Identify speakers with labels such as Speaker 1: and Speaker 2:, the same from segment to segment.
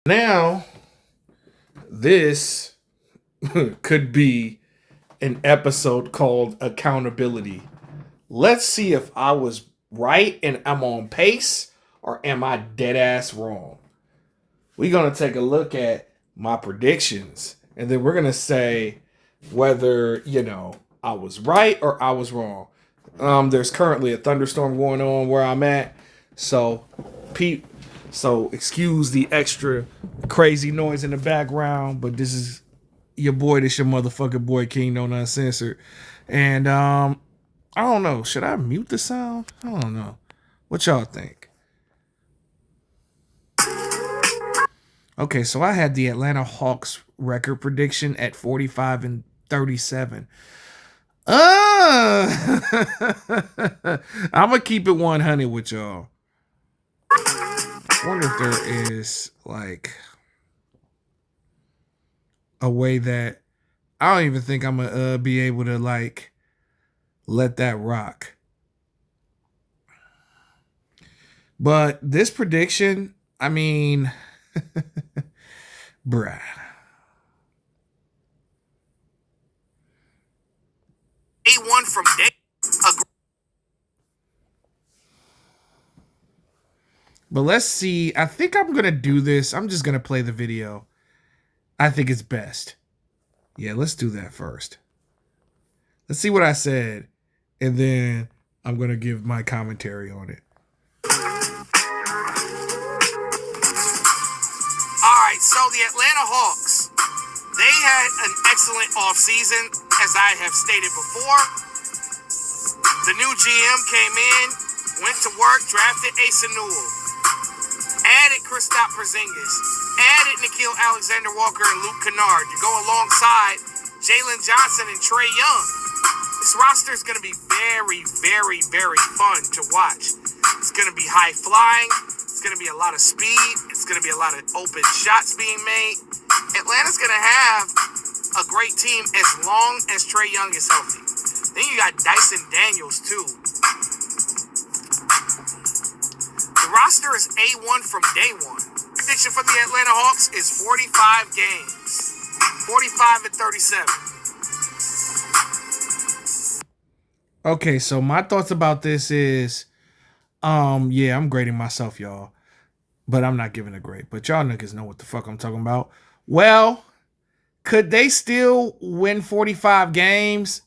Speaker 1: Now, this could be an episode called Accountability. Let's see if I was right and I'm on pace or am I dead ass wrong. We're going to take a look at my predictions and then we're going to say whether, I was right or I was wrong. There's currently a thunderstorm going on where I'm at. So, Pete, excuse the extra crazy noise in the background, but this is your boy, this your motherfucking boy King No Uncensored. And I don't know. Should I mute the sound? I don't know. What y'all think? Okay, so I had the Atlanta Hawks record prediction at 45-37. I'm gonna keep it 100 with y'all. I wonder if there is like a way that I don't even think I'm gonna be able to like let that rock. But this prediction, I mean, bruh. A1 from day. But let's see. I think I'm going to do this. I'm just going to play the video. I think it's best. Yeah, let's do that first. Let's see what I said. And then I'm going to give my commentary on it.
Speaker 2: All right, so the Atlanta Hawks, they had an excellent offseason, as I have stated before. The new GM came in, went to work, drafted Asa Newell, added Kristaps Porzingis, added Nickeil Alexander-Walker and Luke Kennard to go alongside Jalen Johnson and Trae Young. This roster is going to be very, very, very fun to watch. It's going to be high flying. It's going to be a lot of speed. It's going to be a lot of open shots being made. Atlanta's going to have a great team as long as Trae Young is healthy. Then you got Dyson Daniels, too. The roster is A1 from day one. Prediction for the Atlanta Hawks is 45 games. 45-37.
Speaker 1: Okay, so my thoughts about this is, yeah, I'm grading myself, y'all. But I'm not giving a grade. But y'all niggas know what the fuck I'm talking about. Well, could they still win 45 games?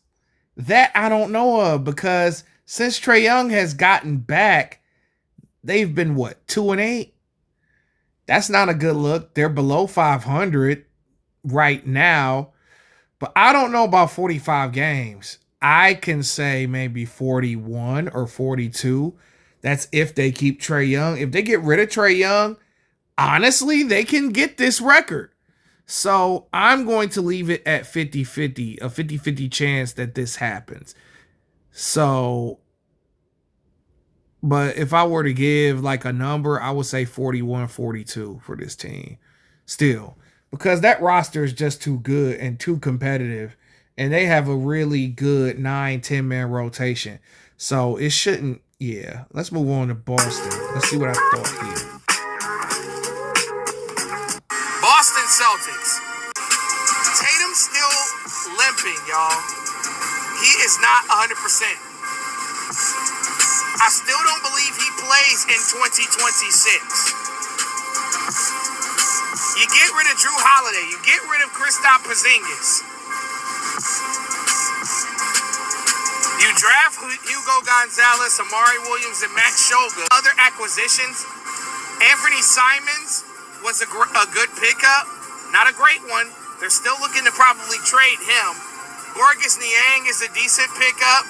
Speaker 1: That I don't know of, because since Trae Young has gotten back, they've been what, 2-8? That's not a good look. They're below 500 right now. But I don't know about 45 games. I can say maybe 41 or 42. That's if they keep Trae Young. If they get rid of Trae Young, honestly, they can get this record. So I'm going to leave it at 50-50, a 50-50 chance that this happens. So, but if I were to give like a number, I would say 41-42 for this team. Still, because that roster is just too good and too competitive. And they have a really good 9-10 man rotation. So it shouldn't, yeah. Let's move on to Boston. Let's see what I thought here.
Speaker 2: Boston Celtics. Tatum's still limping, y'all. He is not 100%. I still don't believe he plays in 2026. You get rid of Drew Holiday. You get rid of Kristaps Porzingis. You draft Hugo Gonzalez, Amari Williams, and Max Shoga. Other acquisitions, Anthony Simons was a good pickup. Not a great one. They're still looking to probably trade him. Gorgas Niang is a decent pickup.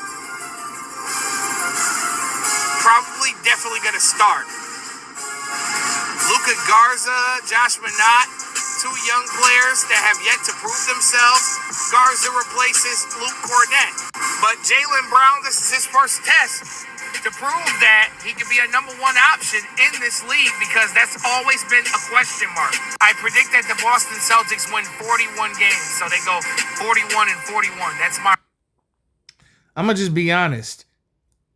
Speaker 2: Probably definitely going to start. Luka Garza, Josh Minott, two young players that have yet to prove themselves. Garza replaces Luke Cornett. But Jaylen Brown, this is his first test to prove that he could be a number one option in this league, because that's always been a question mark. I predict that the Boston Celtics win 41 games, so they go 41-41. That's my...
Speaker 1: I'm going to just be honest.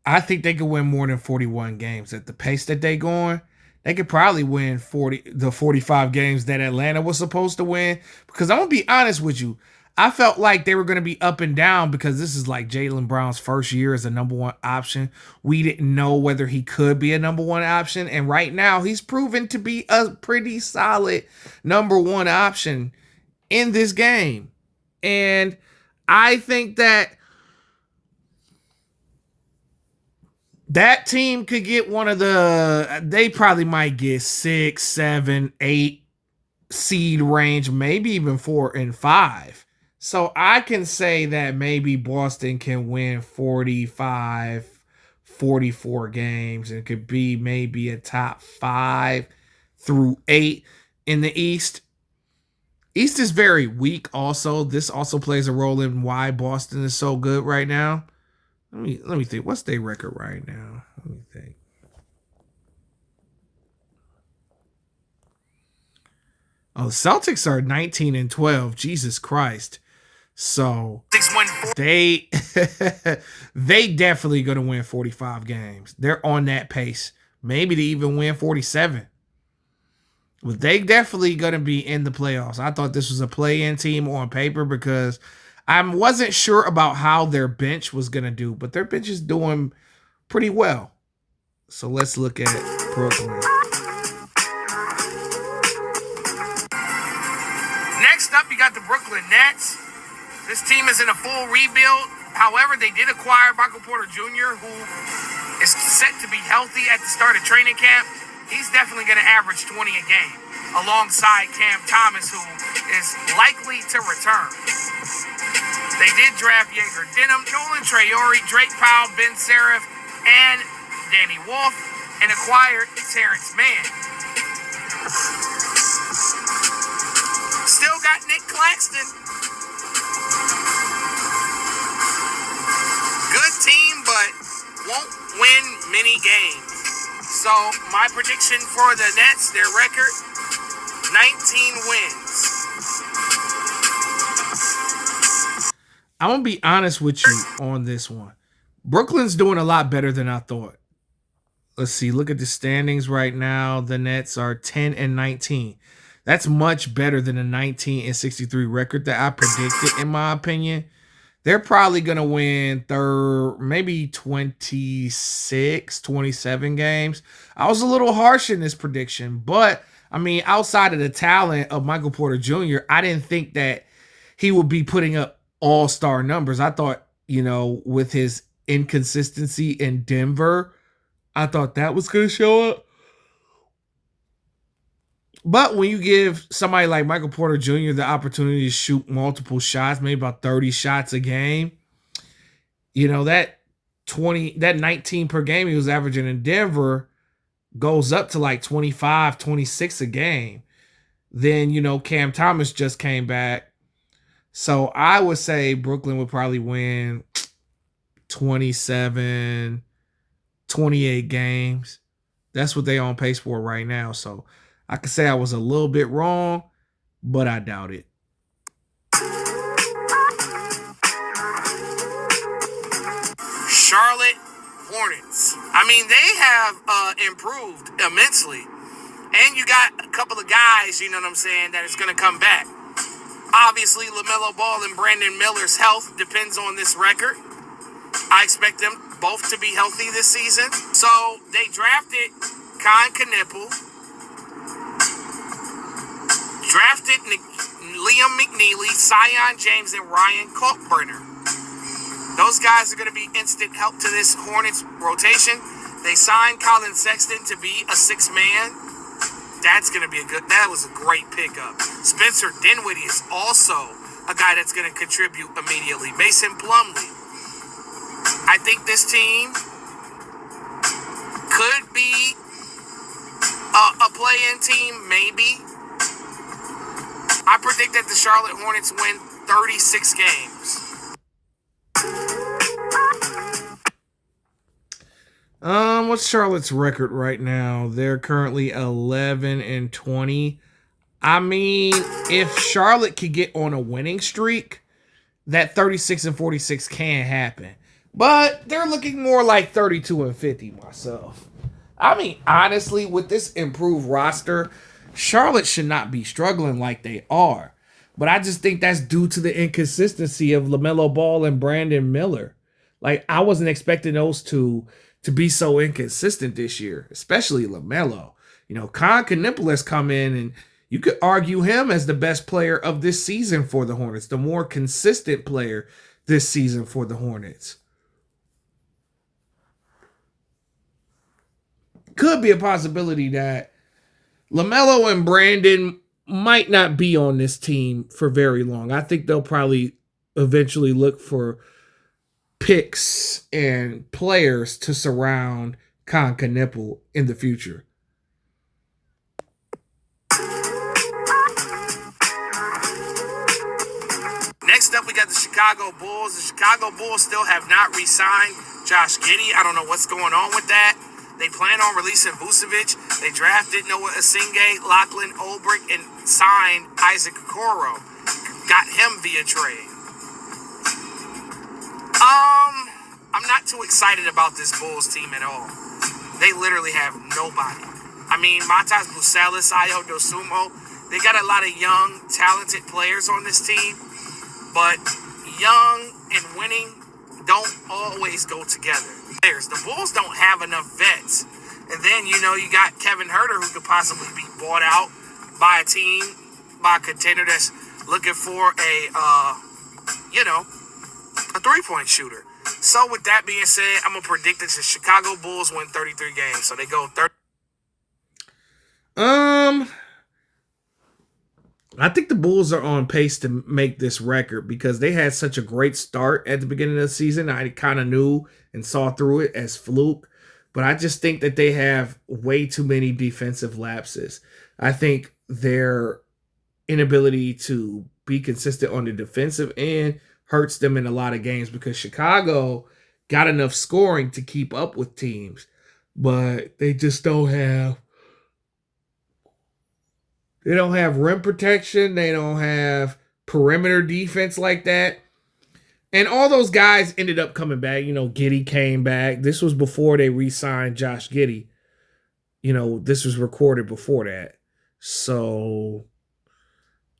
Speaker 1: I think they could win more than 41 games. At the pace that they going, They could probably win 45 games that Atlanta was supposed to win. Because I'm gonna be honest with you, I felt like they were gonna be up and down because this is like Jaylen Brown's first year as a number one option. We didn't know whether he could be a number one option, and right now he's proven to be a pretty solid number one option in this game. And I think that team could get they probably might get 6, 7, 8 seed range, maybe even 4 and 5. So I can say that maybe Boston can win 45, 44 games and could be maybe a top 5 through 8 in the East. East is very weak also. This also plays a role in why Boston is so good right now. Let me think. What's their record right now? Let me think. Oh, the Celtics are 19 and 12. Jesus Christ. So they definitely going to win 45 games. They're on that pace. Maybe to even win 47. But they definitely going to be in the playoffs. I thought this was a play-in team on paper because I wasn't sure about how their bench was going to do, but their bench is doing pretty well. So let's look at Brooklyn.
Speaker 2: Next up, you got the Brooklyn Nets. This team is in a full rebuild. However, they did acquire Michael Porter Jr., who is set to be healthy at the start of training camp. He's definitely going to average 20 a game, alongside Cam Thomas, who is likely to return. They did draft Jaeger Denham, Nolan Traore, Drake Powell, Ben Seraph, and Danny Wolf, and acquired Terrence Mann. Still got Nick Claxton. Good team, but won't win many games. So my prediction for the Nets, their record, 19 wins.
Speaker 1: I'm going to be honest with you on this one. Brooklyn's doing a lot better than I thought. Let's see. Look at the standings right now. The Nets are 10 and 19. That's much better than the 19 and 63 record that I predicted, in my opinion. They're probably going to win maybe 26, 27 games. I was a little harsh in this prediction, but I mean, outside of the talent of Michael Porter Jr., I didn't think that he would be putting up all-star numbers. I thought, with his inconsistency in Denver, I thought that was going to show up. But when you give somebody like Michael Porter Jr. the opportunity to shoot multiple shots, maybe about 30 shots a game, that 19 per game he was averaging in Denver goes up to like 25, 26 a game. Then, Cam Thomas just came back. So I would say Brooklyn would probably win 27, 28 games. That's what they're on pace for right now. So I could say I was a little bit wrong, but I doubt it.
Speaker 2: Charlotte Hornets. I mean, they have improved immensely. And you got a couple of guys, that is going to come back. Obviously, LaMelo Ball and Brandon Miller's health depends on this record. I expect them both to be healthy this season. So they drafted Con Knipple, drafted Liam McNeely, Zion James, and Ryan Kalkbrenner. Those guys are going to be instant help to this Hornets rotation. They signed Colin Sexton to be a six-man. That was a great pickup. Spencer Dinwiddie is also a guy that's going to contribute immediately. Mason Plumlee. I think this team could be a play-in team, maybe. I predict that the Charlotte Hornets win 36 games.
Speaker 1: What's Charlotte's record right now? They're currently 11 and 20. I mean, if Charlotte could get on a winning streak, that 36 and 46 can happen. But they're looking more like 32 and 50 myself. I mean, honestly, with this improved roster, Charlotte should not be struggling like they are. But I just think that's due to the inconsistency of LaMelo Ball and Brandon Miller. Like, I wasn't expecting those two to be so inconsistent this year, especially LaMelo. You know, Khan Knipple has come in, and you could argue him as the best player of this season for the Hornets, the more consistent player this season for the Hornets. Could be a possibility that LaMelo and Brandon might not be on this team for very long. I think they'll probably eventually look for picks and players to surround Khan Knipple in the future.
Speaker 2: Next up, we got the Chicago Bulls. The Chicago Bulls still have not re-signed Josh Giddey. I don't know what's going on with that. They plan on releasing Vucevic. They drafted Noah Asinge, Lachlan Olbrich, and signed Isaac Okoro. Got him via trade. I'm not too excited about this Bulls team at all. They literally have nobody. I mean, Matas Bucelis, Ayo Dosunmu, they got a lot of young, talented players on this team, but young and winning don't always go together. The Bulls don't have enough vets. And then, you know, you got Kevin Huerter, who could possibly be bought out by a team, by a contender that's looking for a three-point shooter. So with that being said, I'm going to predict that the Chicago Bulls win 33 games. So they go 30.
Speaker 1: I think the Bulls are on pace to make this record because they had such a great start at the beginning of the season. I kind of knew and saw through it as fluke, but I just think that they have way too many defensive lapses. I think their inability to be consistent on the defensive end hurts them in a lot of games because Chicago got enough scoring to keep up with teams, but they just don't have rim protection. They don't have perimeter defense like that. And all those guys ended up coming back. You know, Giddey came back. This was before they re-signed Josh Giddey. You know, this was recorded before that. So,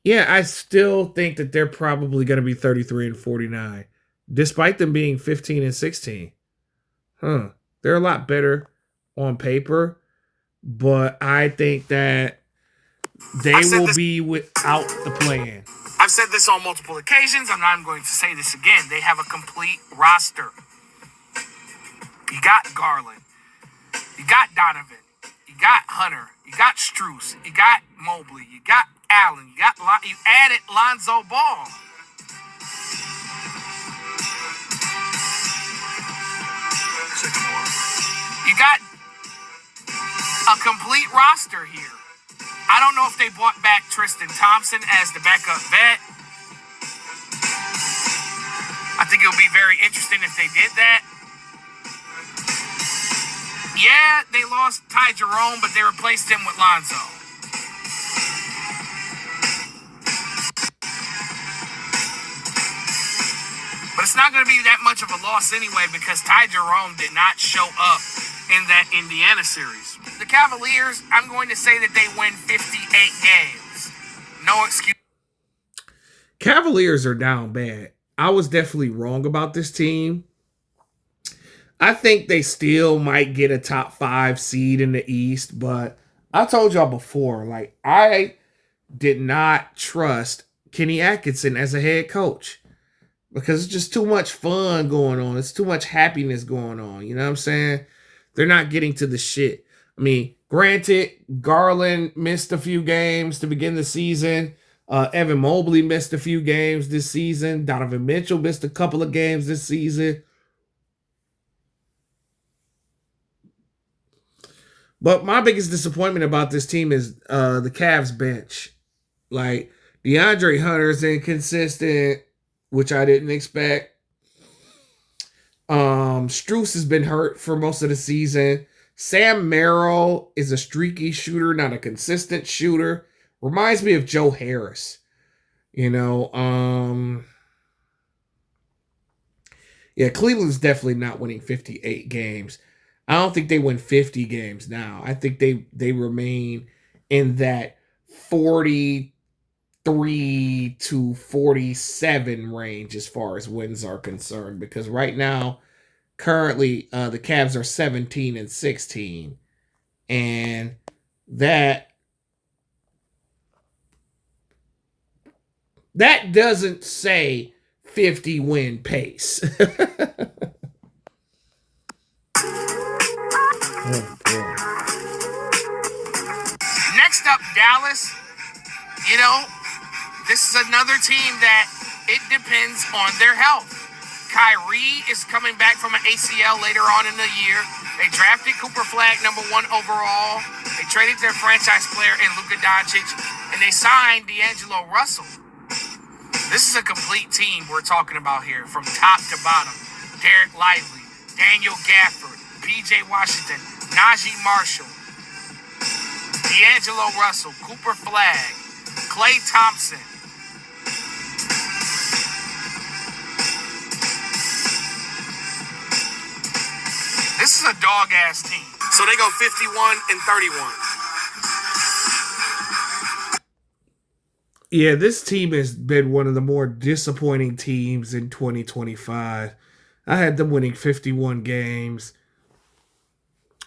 Speaker 1: yeah, I still think that they're probably going to be 33 and 49, despite them being 15 and 16. They're a lot better on paper, but I think that they will be without the play-in.
Speaker 2: I've said this on multiple occasions. I'm not going to say this again. They have a complete roster. You got Garland. You got Donovan. You got Hunter. You got Strus. You got Mobley. You got Allen. You added Lonzo Ball. You got a complete roster here. I don't know if they brought back Tristan Thompson as the backup vet. I think it would be very interesting if they did that. Yeah, they lost Ty Jerome, but they replaced him with Lonzo. But it's not going to be that much of a loss anyway because Ty Jerome did not show up in that Indiana series. The Cavaliers, I'm going to say that they win 58 games. No excuse.
Speaker 1: Cavaliers are down bad. I was definitely wrong about this team. I think they still might get a top 5 seed in the East, but I told y'all before, like, I did not trust Kenny Atkinson as a head coach because it's just too much fun going on. It's too much happiness going on. You know what I'm saying? They're not getting to the shit. I mean, granted, Garland missed a few games to begin the season. Evan Mobley missed a few games this season. Donovan Mitchell missed a couple of games this season. But my biggest disappointment about this team is the Cavs bench. Like, DeAndre Hunter's inconsistent, which I didn't expect. Strus has been hurt for most of the season. Sam Merrill is a streaky shooter, not a consistent shooter. Reminds me of Joe Harris. You know, yeah, Cleveland's definitely not winning 58 games. I don't think they win 50 games now. I think they remain in that 43 to 47 range as far as wins are concerned. Because right now, currently, the Cavs are 17-16, and that doesn't say 50 win pace. Oh, boy.
Speaker 2: Next up, Dallas. You know, this is another team that it depends on their health. Kyrie is coming back from an ACL later on in the year. They drafted Cooper Flag #1 overall. They traded their franchise player in Luka Doncic, and they signed D'Angelo Russell. This is a complete team we're talking about here from top to bottom. Derek Lively, Daniel Gafford, PJ Washington, Najee Marshall, D'Angelo Russell, Cooper Flag, Klay Thompson. This is a dog-ass team. So they go 51-31.
Speaker 1: Yeah, this team has been one of the more disappointing teams in 2025. I had them winning 51 games.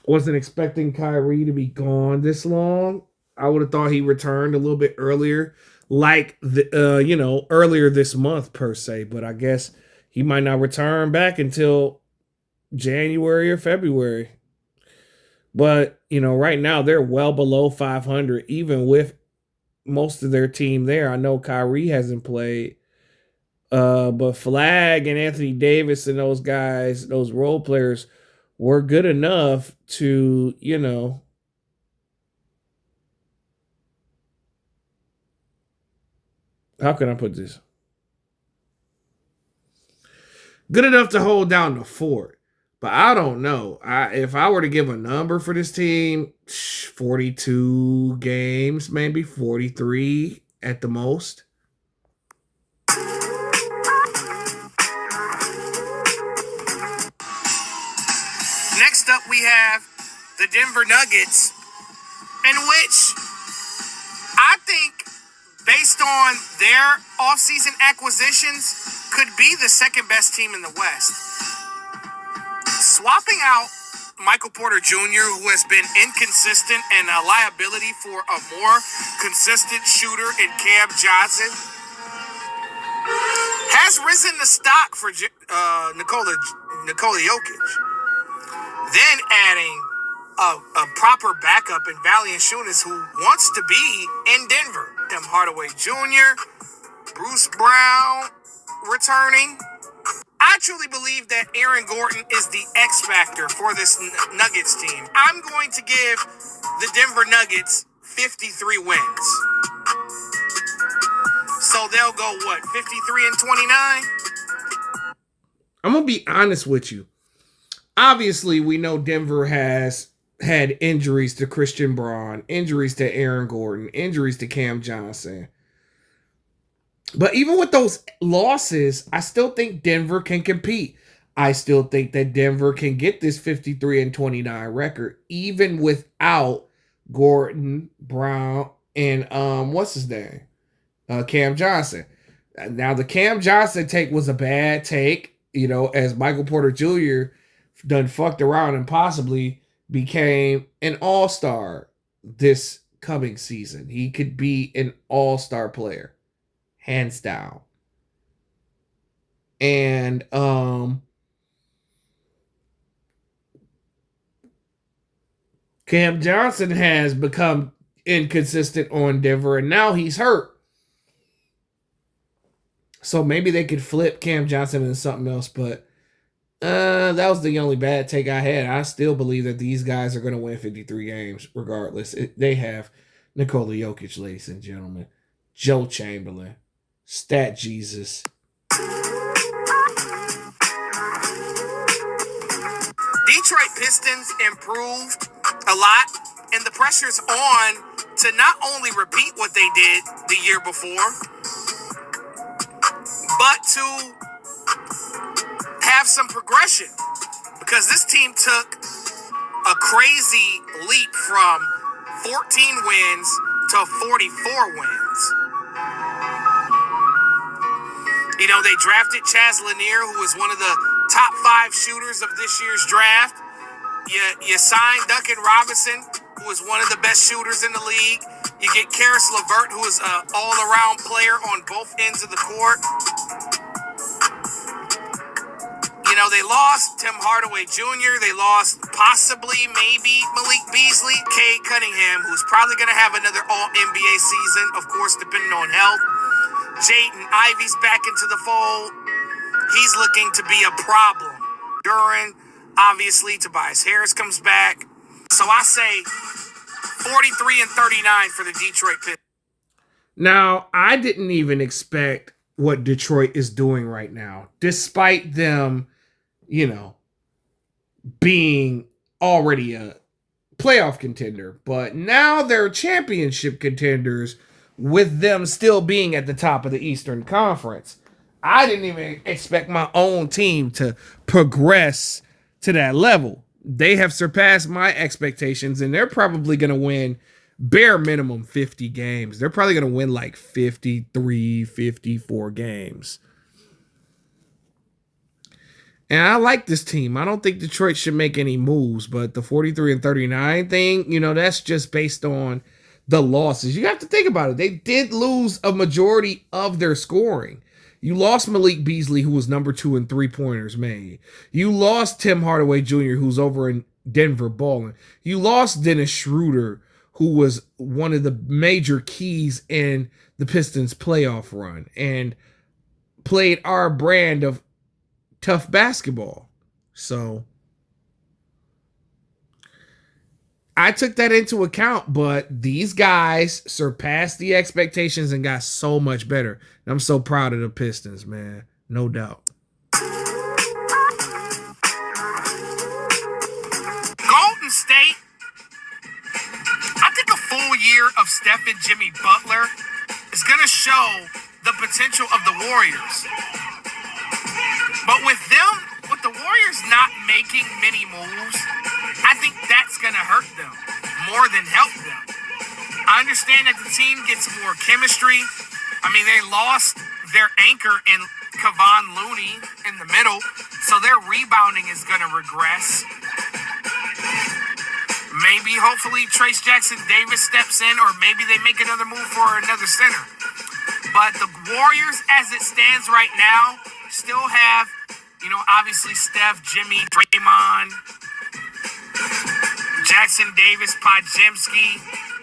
Speaker 1: Wasn't expecting Kyrie to be gone this long. I would have thought he returned a little bit earlier, like earlier this month per se. But I guess he might not return back until January or February. But right now they're well below 500, even with most of their team there. I know Kyrie hasn't played, but Flag and Anthony Davis and those guys, those role players, were good enough to, how can I put this? Good enough to hold down the fort. But I don't know. If I were to give a number for this team, 42 games, maybe 43 at the most.
Speaker 2: Next up, we have the Denver Nuggets, in which I think, based on their offseason acquisitions, could be the second best team in the West. Swapping out Michael Porter Jr., who has been inconsistent and a liability for a more consistent shooter in Cam Johnson, has risen the stock for Nikola Jokic. Then adding a proper backup in Valanciunas, who wants to be in Denver. Tim Hardaway Jr., Bruce Brown returning. I truly believe that Aaron Gordon is the X factor for this Nuggets team. I'm going to give the Denver Nuggets 53 wins. So they'll go, 53-29?
Speaker 1: I'm going to be honest with you. Obviously, we know Denver has had injuries to Christian Braun, injuries to Aaron Gordon, injuries to Cam Johnson. But even with those losses, I still think Denver can compete. I still think that Denver can get this 53-29 record, even without Gordon, Brown, and what's his name? Cam Johnson. Now, the Cam Johnson take was a bad take, as Michael Porter Jr. done fucked around and possibly became an all-star this coming season. He could be an all-star player. Hands down. And Cam Johnson has become inconsistent on Denver, and now he's hurt. So maybe they could flip Cam Johnson into something else, but that was the only bad take I had. I still believe that these guys are going to win 53 games regardless. They have Nikola Jokic, ladies and gentlemen, Joe Chamberlain, Stat Jesus.
Speaker 2: Detroit Pistons improved a lot, and the pressure's on to not only repeat what they did the year before, but to have some progression. Because this team took a crazy leap from 14 wins to 44 wins. You know, they drafted Chaz Lanier, who was one of the top 5 shooters of this year's draft. You signed Duncan Robinson, who is one of the best shooters in the league. You get Karis LeVert, who is an all-around player on both ends of the court. You know, they lost Tim Hardaway Jr. They lost possibly, maybe, Malik Beasley. Cade Cunningham, who's probably going to have another All-NBA season, of course, depending on health. Jaden Ivey's back into the fold. He's looking to be a problem. Duran, obviously, Tobias Harris comes back. So I say 43 and 39 for the Detroit Pistons.
Speaker 1: Now, I didn't even expect what Detroit is doing right now, despite them, you know, being already a playoff contender. But now they're championship contenders with them still being at the top of the Eastern Conference. I didn't even expect my own team to progress to that level. They have surpassed my expectations, and they're probably going to win bare minimum 50 games. They're probably going to win like 53, 54 games. And I like this team. I don't think Detroit should make any moves, but the 43 and 39 thing, you know, that's just based on the losses. You have to think about it. They did lose a majority of their scoring. You lost Malik Beasley, who was number 2 in three-pointers made. You lost Tim Hardaway Jr., who's over in Denver balling. You lost Dennis Schroeder, who was one of the major keys in the Pistons' playoff run and played our brand of tough basketball. So I took that into account, but these guys surpassed the expectations and got so much better. And I'm so proud of the Pistons, man. No doubt.
Speaker 2: Golden State, I think a full year of Steph and Jimmy Butler is going to show the potential of the Warriors. But with the Warriors not making many moves, I think that's going to hurt them more than help them. I understand that the team gets more chemistry. I mean, they lost their anchor in Kevon Looney in the middle, so their rebounding is going to regress. Maybe, hopefully, Trace Jackson Davis steps in, or maybe they make another move for another center. But the Warriors, as it stands right now, still have, you know, obviously Steph, Jimmy, Draymond, Jackson Davis, Podziemski,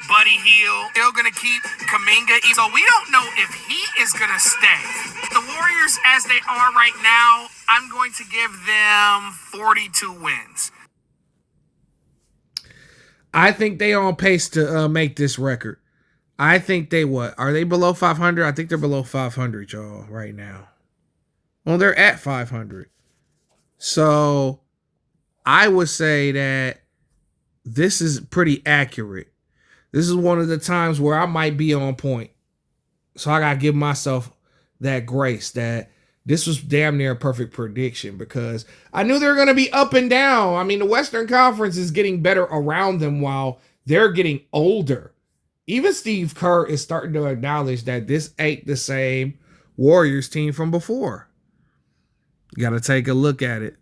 Speaker 2: Buddy Hield. Still going to keep Kuminga. So we don't know if he is going to stay. The Warriors, as they are right now, I'm going to give them 42 wins.
Speaker 1: I think they on pace to make this record. I think they are they below 500? I think they're below 500, y'all, right now. Well, they're at 500. So I would say that this is pretty accurate. This is one of the times where I might be on point. So I got to give myself that grace that this was damn near a perfect prediction, because I knew they were going to be up and down. I mean, the Western Conference is getting better around them while they're getting older. Even Steve Kerr is starting to acknowledge that this ain't the same Warriors team from before. You got to take a look at it.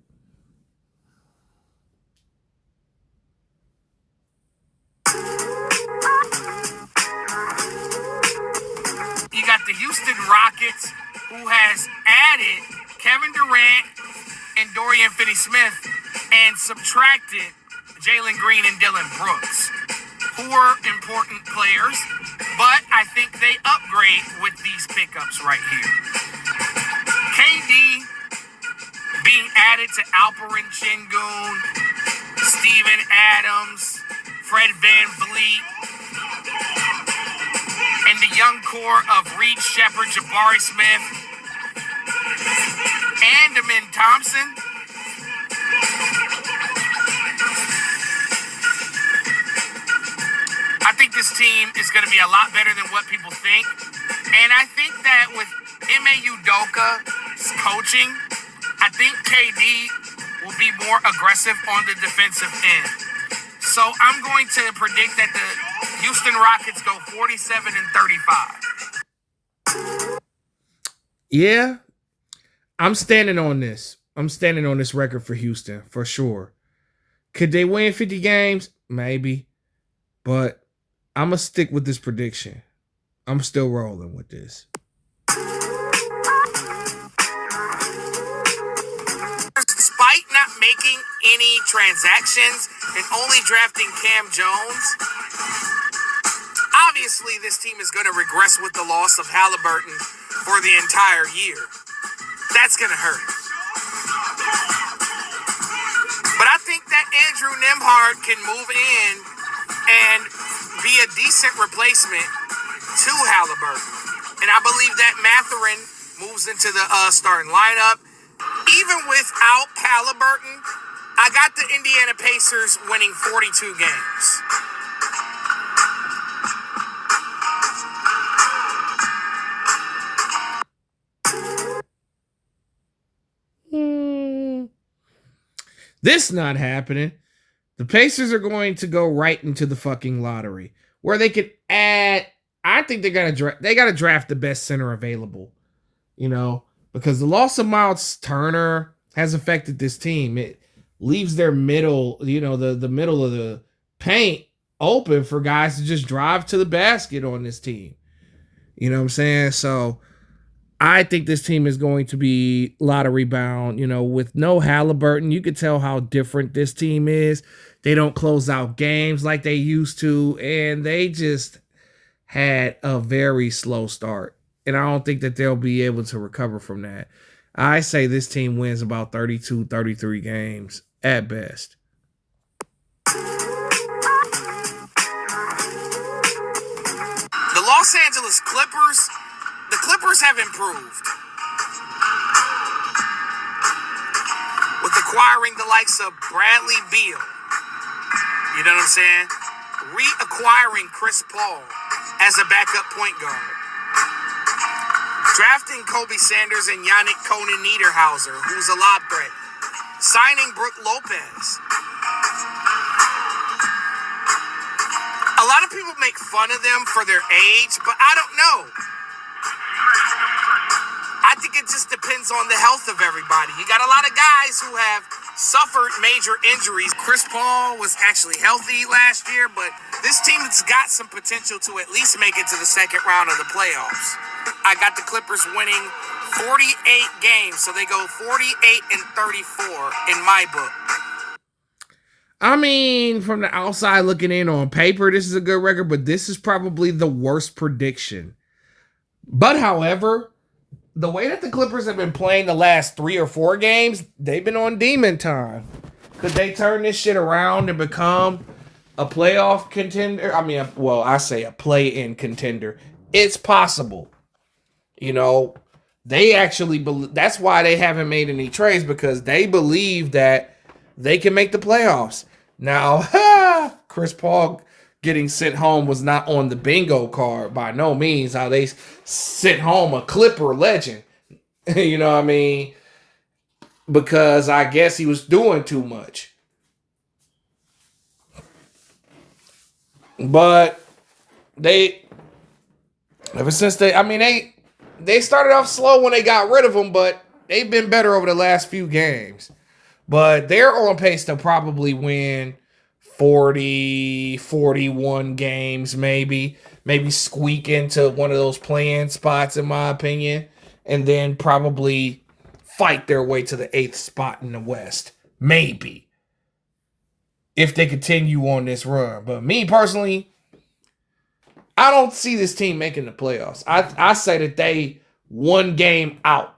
Speaker 2: You got the Houston Rockets, who has added Kevin Durant and Dorian Finney-Smith and subtracted Jalen Green and Dylan Brooks, who are important players, but I think they upgrade with these pickups right here. KD being added to Alperen Şengün, Steven Adams, Fred VanVleet, and the young core of Reed Shepherd, Jabari Smith, and Amin Thompson. I think this team is going to be a lot better than what people think. And I think that with Ime Udoka's coaching, I think KD will be more aggressive on the defensive end. So I'm going to predict that the Houston Rockets go 47-35.
Speaker 1: Yeah, I'm standing on this. I'm standing on this record for Houston for sure. Could they win 50 games? Maybe. But I'm going to stick with this prediction. I'm still rolling with this.
Speaker 2: Despite not making any transactions and only drafting Cam Jones, obviously this team is going to regress with the loss of Halliburton for the entire year. That's going to hurt. But I think that Andrew Nembhard can move in and be a decent replacement to Halliburton. And I believe that Mathurin moves into the starting lineup. Even without Halliburton, I got the Indiana Pacers winning 42 games.
Speaker 1: This not happening. The Pacers are going to go right into the fucking lottery where they could add. I think they got to draft the best center available, because the loss of Miles Turner has affected this team. It leaves their middle, the middle of the paint open for guys to just drive to the basket on this team. You know what I'm saying? So I think this team is going to be lottery bound. With no Halliburton, you could tell how different this team is. They don't close out games like they used to, and they just had a very slow start. And I don't think that they'll be able to recover from that. I say this team wins about 32, 33 games at best.
Speaker 2: The Los Angeles Clippers, the Clippers have improved with acquiring the likes of Bradley Beal. You know what I'm saying? Reacquiring Chris Paul as a backup point guard. Drafting Kobe Sanders and Yannick Konan Niederhauser, who's a lob threat. Signing Brook Lopez. A lot of people make fun of them for their age, but I don't know. I think it just depends on the health of everybody. You got a lot of guys who have suffered major injuries. Chris Paul was actually healthy last year, but this team has got some potential to at least make it to the second round of the playoffs. I got the Clippers winning 48 games, so they go 48-34 in my book.
Speaker 1: I mean, from the outside looking in on paper, this is a good record, but this is probably the worst prediction. But however, the way that the Clippers have been playing the last 3 or 4 games, they've been on demon time. Could they turn this shit around and become a playoff contender? I say a play-in contender. It's possible. They actually believe, that's why they haven't made any trades, because they believe that they can make the playoffs. Now, Chris Paul getting sent home was not on the bingo card by no means. How they sent home a Clipper legend. You know what I mean? Because I guess he was doing too much. But they started off slow when they got rid of him, but they've been better over the last few games. But they're on pace to probably win 40, 41 games, maybe squeak into one of those play-in spots, in my opinion, and then probably fight their way to the 8th spot in the West. Maybe. If they continue on this run. But me personally, I don't see this team making the playoffs. I say that they one game out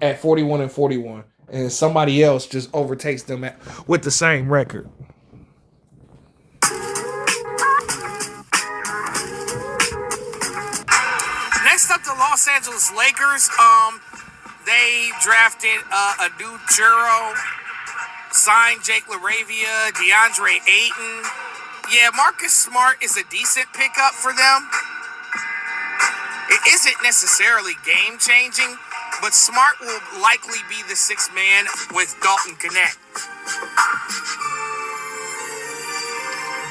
Speaker 1: at 41-41, and somebody else just overtakes them with the same record.
Speaker 2: Next up, the Los Angeles Lakers. They drafted a new Churro, signed Jake LaRavia, DeAndre Ayton. Yeah, Marcus Smart is a decent pickup for them. It isn't necessarily game-changing, but Smart will likely be the 6th man with Dalton Connect.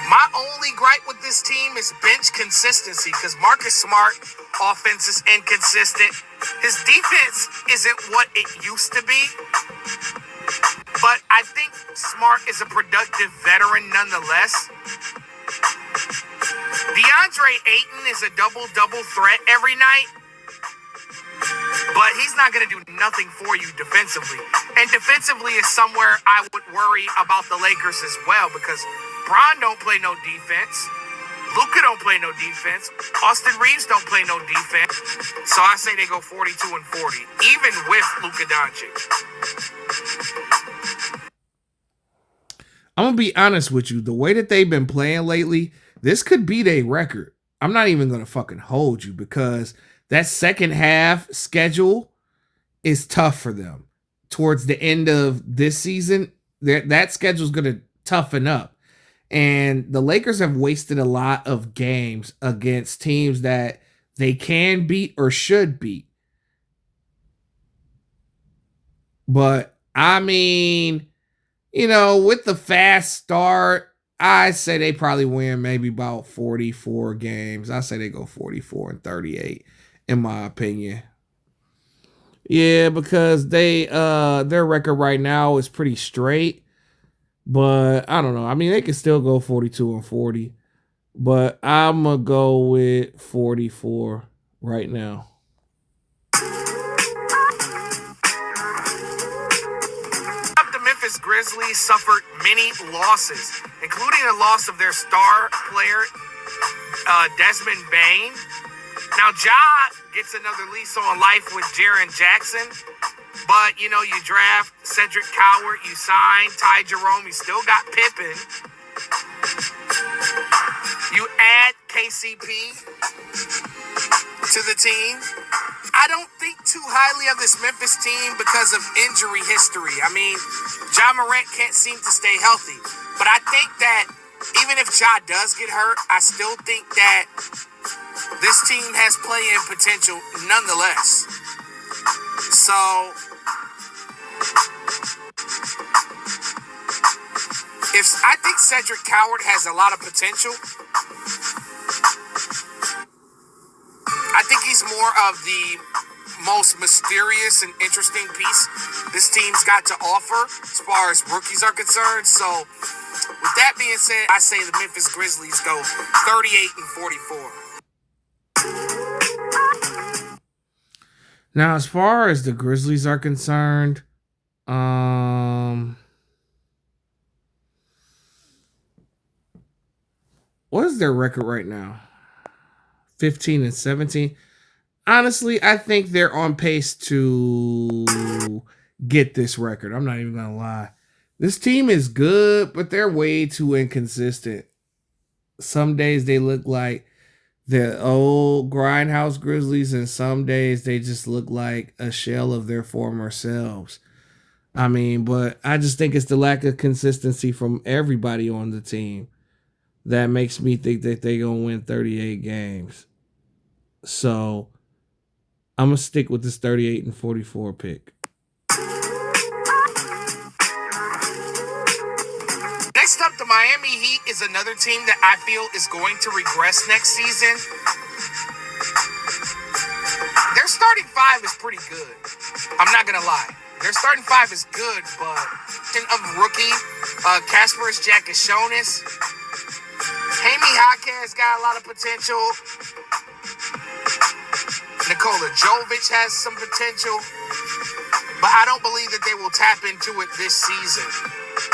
Speaker 2: My only gripe with this team is bench consistency because Marcus Smart offense is inconsistent. His defense isn't what it used to be, but I think Smart is a productive veteran nonetheless. DeAndre Ayton is a double-double threat every night, but he's not going to do nothing for you defensively. And defensively is somewhere I would worry about the Lakers as well because Bron don't play no defense. Luka don't play no defense. Austin Reeves don't play no defense. So I say they go 42-40, even with Luka Doncic.
Speaker 1: I'm going to be honest with you. The way that they've been playing lately, this could be their record. I'm not even going to fucking hold you because that second half schedule is tough for them. Towards the end of this season, that schedule is going to toughen up. And the Lakers have wasted a lot of games against teams that they can beat or should beat. But, I mean, you know, with the fast start, I say they probably win maybe about 44 games. I say they go 44-38, in my opinion. Yeah, because their record right now is pretty straight. But I don't know. I mean, they could still go 42-40. But I'm going to go with 44 right now.
Speaker 2: The Memphis Grizzlies suffered many losses, including the loss of their star player, Desmond Bane. Now, Ja gets another lease on life with Jaren Jackson. But, you know, you draft Cedric Coward, you sign Ty Jerome, you still got Pippen. You add KCP to the team. I don't think too highly of this Memphis team because of injury history. I mean, Ja Morant can't seem to stay healthy. But I think that even if Ja does get hurt, I still think that this team has play-in potential nonetheless. So, I think Cedric Coward has a lot of potential. I think he's more of the most mysterious and interesting piece this team's got to offer as far as rookies are concerned. So, with that being said, I say the Memphis Grizzlies go 38-44.
Speaker 1: Now, as far as the Grizzlies are concerned, what is their record right now? 15-17. Honestly, I think they're on pace to get this record. I'm not even going to lie. This team is good, but they're way too inconsistent. Some days they look like the old Grindhouse Grizzlies, and some days they just look like a shell of their former selves. I mean, but I just think it's the lack of consistency from everybody on the team that makes me think that they're going to win 38 games. So I'm going to stick with this 38-44 pick.
Speaker 2: Next up, the Miami Heat is another team that I feel is going to regress next season. Their starting five is pretty good. I'm not going to lie. Their starting five is good, but of rookie, Kasparas Giannakis, Jaime Jaquez got a lot of potential. Nikola Jovic has some potential, but I don't believe that they will tap into it this season.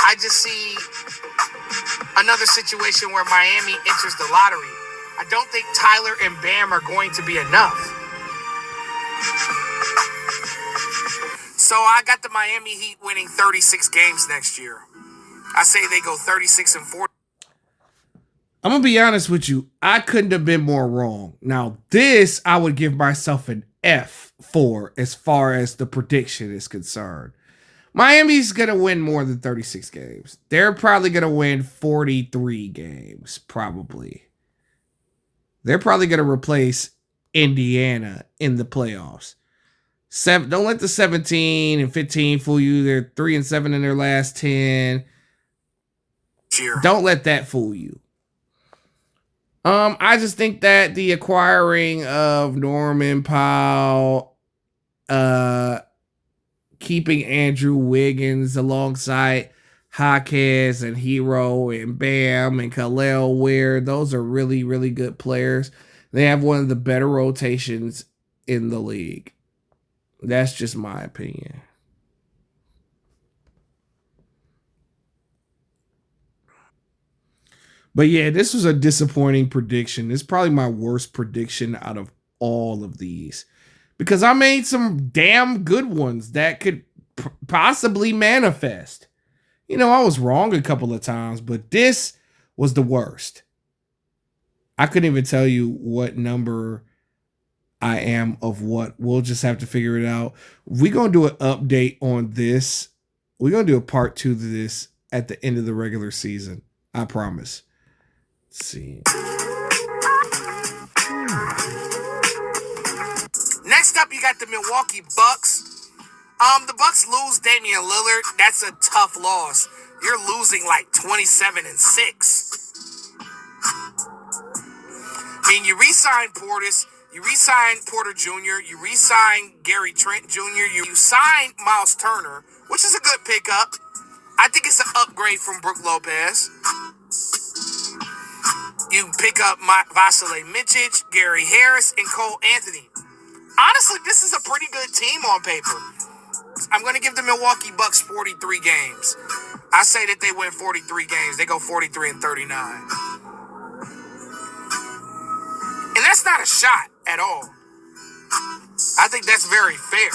Speaker 2: I just see another situation where Miami enters the lottery. I don't think Tyler and Bam are going to be enough. So I got the Miami Heat winning 36 games next year. I say they go 36-40.
Speaker 1: I'm going to be honest with you. I couldn't have been more wrong. Now, this I would give myself an F for as far as the prediction is concerned. Miami's going to win more than 36 games. They're probably going to win 43 games, probably. They're probably going to replace Indiana in the playoffs. Don't let the 17 and 15 fool you. They're 3-7 in their last 10.
Speaker 2: Cheer.
Speaker 1: Don't let that fool you. I just think that the acquiring of Norman Powell, uh, keeping Andrew Wiggins alongside Jaquez and Hero and Bam and Khalil Ware, those are really, really good players. They have one of the better rotations in the league. That's just my opinion. But yeah, this was a disappointing prediction. It's probably my worst prediction out of all of these because I made some damn good ones that could possibly manifest. You know, I was wrong a couple of times, but this was the worst. I couldn't even tell you what number I am of what. We'll just have to figure it out. We're going to do an update on this. We're going to do a part 2 to this at the end of the regular season. I promise. Let's see.
Speaker 2: Next up, you got the Milwaukee Bucks. The Bucks lose Damian Lillard. That's a tough loss. You're losing like 27-6. I mean, you re-sign Portis, you re-sign Porter Jr., you re-sign Gary Trent Jr., you sign Miles Turner, which is a good pickup. I think it's an upgrade from Brook Lopez. You pick up Vasily Micic, Gary Harris, and Cole Anthony. Honestly, this is a pretty good team on paper. I'm going to give the Milwaukee Bucks 43 games. I say that they win 43 games. They go 43-39. And that's not a shot at all. I think that's very fair.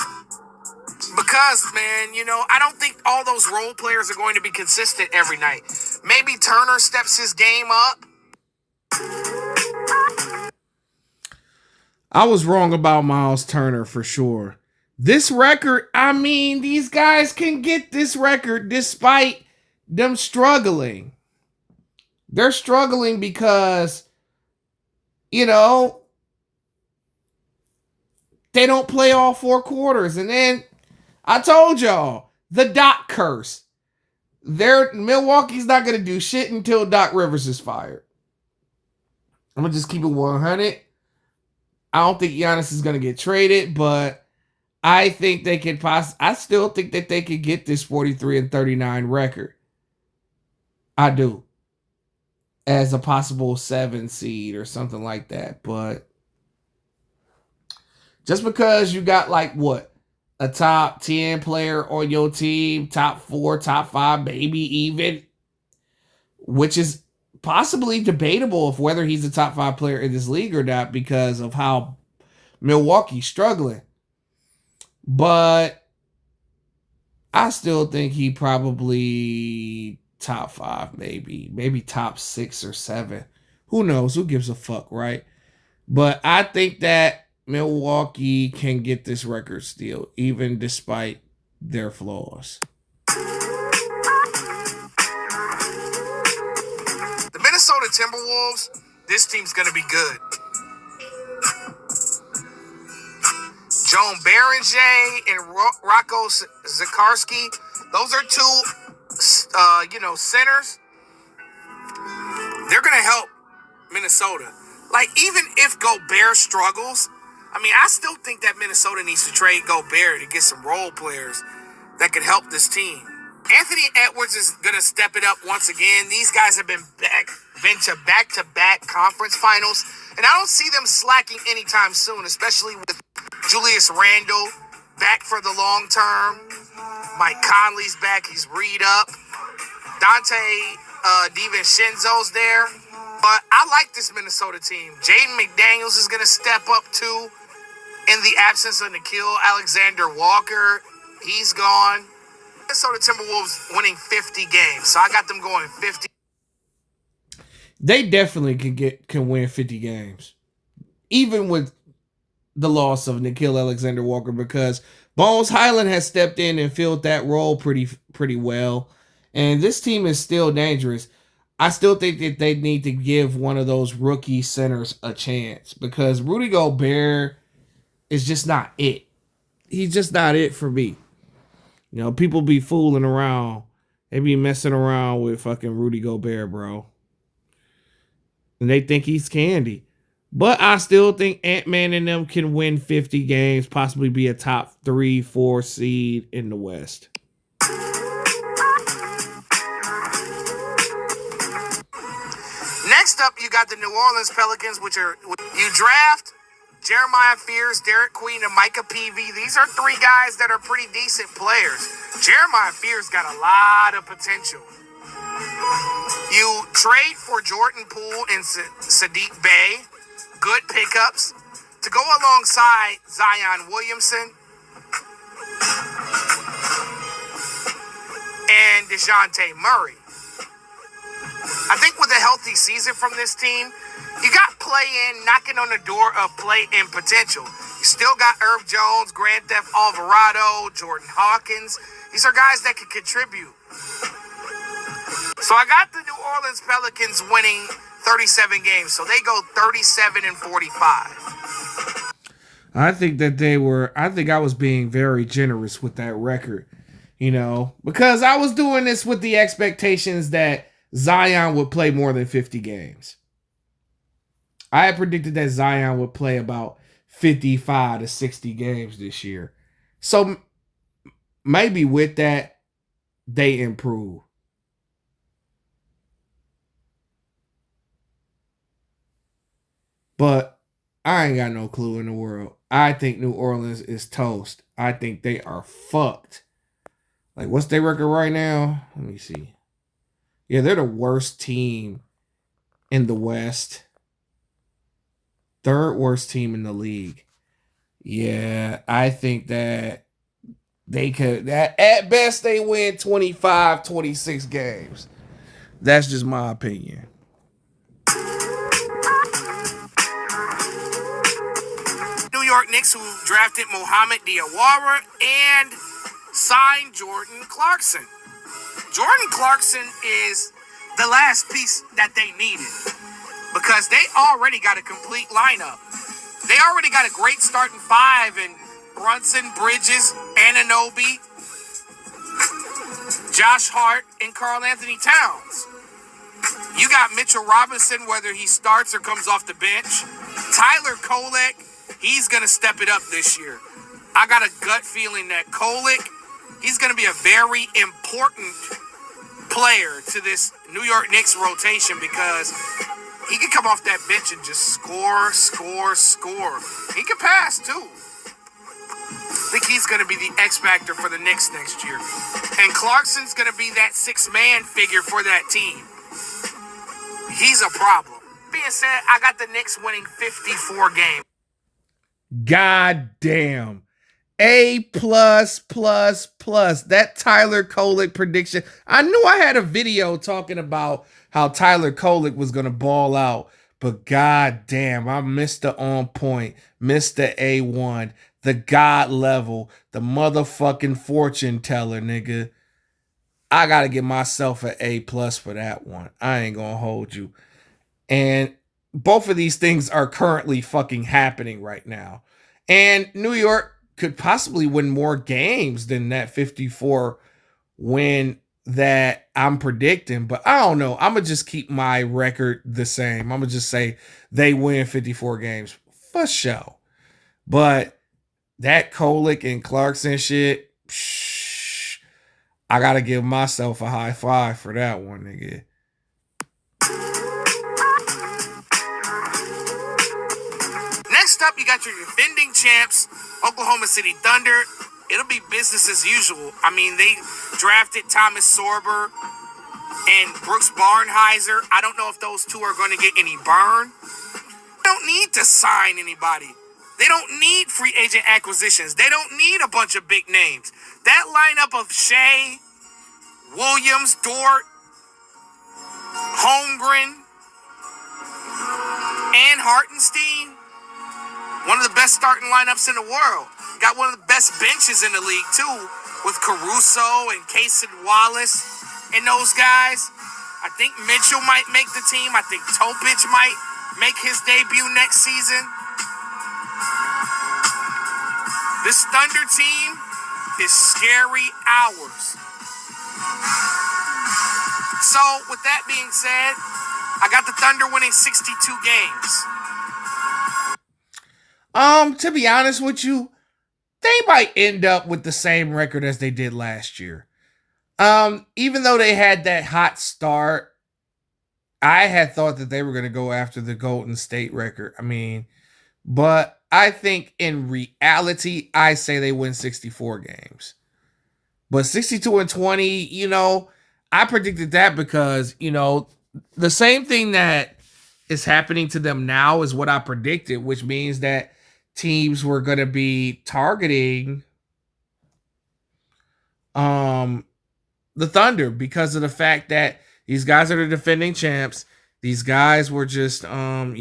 Speaker 2: Because, man, you know, I don't think all those role players are going to be consistent every night. Maybe Turner steps his game up.
Speaker 1: I was wrong about Miles Turner for sure. This record, I mean, these guys can get this record despite them struggling. They're struggling because, you know, they don't play all 4 quarters. And then I told y'all, the Doc curse. Milwaukee's not going to do shit until Doc Rivers is fired. I'm going to just keep it 100. I don't think Giannis is going to get traded, but I think they could I still think that they could get this 43-39 record. I do. As a possible 7 seed or something like that. But just because you got like what? A top 10 player on your team, top 4, top 5, maybe even, which is possibly debatable of whether he's a top 5 player in this league or not because of how Milwaukee's struggling. But I still think he probably top 5, maybe top 6 or 7. Who knows? Who gives a fuck, right? But I think that Milwaukee can get this record still, even despite their flaws.
Speaker 2: The Minnesota Timberwolves, this team's going to be good. Joan Berenger and Rocco Zikarsky, those are 2, centers. They're going to help Minnesota. Like, even if Gobert struggles, I mean, I still think that Minnesota needs to trade Gobert to get some role players that could help this team. Anthony Edwards is going to step it up once again. These guys have been to back-to-back conference finals, and I don't see them slacking anytime soon, especially with Julius Randle back for the long term. Mike Conley's back. He's read up. Dante DiVincenzo's there. But I like this Minnesota team. Jaden McDaniels is going to step up too in the absence of Nickeil Alexander-Walker. He's gone. Minnesota Timberwolves winning 50 games. So I got them going 50.
Speaker 1: They definitely can win 50 games. Even with the loss of Nickeil Alexander-Walker, because Bones Highland has stepped in and filled that role pretty well. And this team is still dangerous. I still think that they need to give one of those rookie centers a chance because Rudy Gobert is just not it. He's just not it for me. You know, people be fooling around. They be messing around with fucking Rudy Gobert, bro. and they think he's candy. But I still think Ant-Man and them can win 50 games, possibly be a top 3, 4 seed in the West.
Speaker 2: Next up, you got the New Orleans Pelicans, you draft Jeremiah Fears, Derek Queen, and Micah Peavy. These are 3 guys that are pretty decent players. Jeremiah Fears got a lot of potential. You trade for Jordan Poole and Sadiq Bey, good pickups, to go alongside Zion Williamson and DeJounte Murray. I think with a healthy season from this team, you got play-in knocking on the door of play-in potential. You still got Herb Jones, Grand Theft Alvarado, Jordan Hawkins. These are guys that can contribute. So I got the New Orleans Pelicans winning 37 games. So they go 37-45.
Speaker 1: I think I was being very generous with that record, because I was doing this with the expectations that Zion would play more than 50 games. I had predicted that Zion would play about 55 to 60 games this year. So maybe with that, they improve. But I ain't got no clue in the world. I think New Orleans is toast. I think they are fucked. Like, what's their record right now? Let me see. Yeah, they're the worst team in the West. 3rd worst team in the league. Yeah, I think that they could, at best, they win 25, 26 games. That's just my opinion.
Speaker 2: New York Knicks, who drafted Mohamed Diawara and signed Jordan Clarkson. Jordan Clarkson is the last piece that they needed because they already got a complete lineup. They already got a great starting 5 in Brunson, Bridges, Anunoby, Josh Hart, and Karl Anthony Towns. You got Mitchell Robinson, whether he starts or comes off the bench. Tyler Kolek, he's going to step it up this year. I got a gut feeling that Kolek, he's going to be a very important player to this New York Knicks rotation because he can come off that bench and just score. He can pass, too. I think he's going to be the X factor for the Knicks next year. And Clarkson's going to be that 6-man figure for that team. He's a problem. Being said, I got the Knicks winning 54 games.
Speaker 1: God damn. A++++. That Tyler Kolek prediction. I knew I had a video talking about how Tyler Kolek was going to ball out. But god damn, I missed the on point, missed the A1, the god level, the motherfucking fortune teller, nigga. I got to give myself an A+ for that one. I ain't going to hold you. And both of these things are currently fucking happening right now. And New York could possibly win more games than that 54 win that I'm predicting. But I don't know. I'm going to just keep my record the same. I'm going to just say they win 54 games for sure. But that Kolek and Clarkson shit, I got to give myself a high five for that one, nigga.
Speaker 2: Next up, you got your defending champs, Oklahoma City Thunder. It'll be business as usual. I mean, they drafted Thomas Sorber and Brooks Barnhizer. I don't know if those two are going to get any burn. They don't need to sign anybody. They don't need free agent acquisitions. They don't need a bunch of big names. That lineup of Shea, Williams, Dort, Holmgren, and Hartenstein, one of the best starting lineups in the world. Got one of the best benches in the league, too, with Caruso and Cason Wallace and those guys. I think Mitchell might make the team. I think Topic might make his debut next season. This Thunder team is scary hours. So, with that being said, I got the Thunder winning 62 games.
Speaker 1: To be honest with you, they might end up with the same record as they did last year. Even though they had that hot start, I had thought that they were going to go after the Golden State record. But I think in reality, I say they win 64 games. But 62-20, I predicted that because, the same thing that is happening to them now is what I predicted, which means that teams were going to be targeting the Thunder because of the fact that these guys are the defending champs. These guys were just, how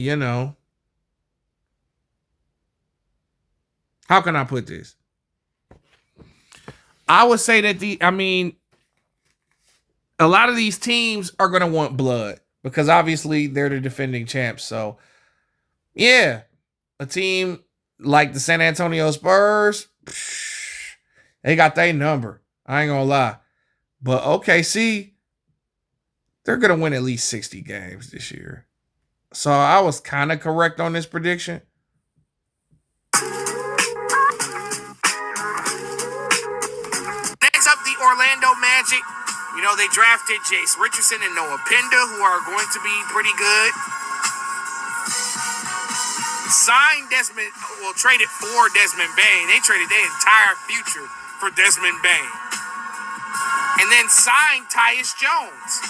Speaker 1: can I put this? I would say that a lot of these teams are going to want blood because obviously they're the defending champs. So, yeah, a team like the San Antonio Spurs, they got their number. I ain't going to lie. But OKC, they're going to win at least 60 games this year. So I was kind of correct on this prediction.
Speaker 2: Next up, the Orlando Magic. They drafted Jace Richardson and Noah Pinda, who are going to be pretty good. Traded for Desmond Bane. They traded their entire future for Desmond Bane. And then signed Tyus Jones.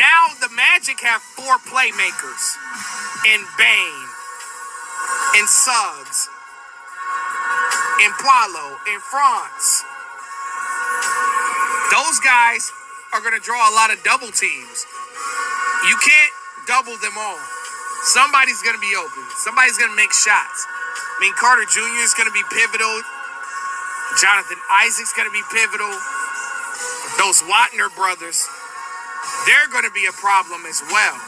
Speaker 2: Now the Magic have 4 playmakers in Bane, in Suggs, in Paolo, in France. Those guys are going to draw a lot of double teams. You can't double them all. Somebody's going to be open. Somebody's going to make shots. Carter Jr. is going to be pivotal. Jonathan Isaac's going to be pivotal. Those Watner brothers, they're going to be a problem as well.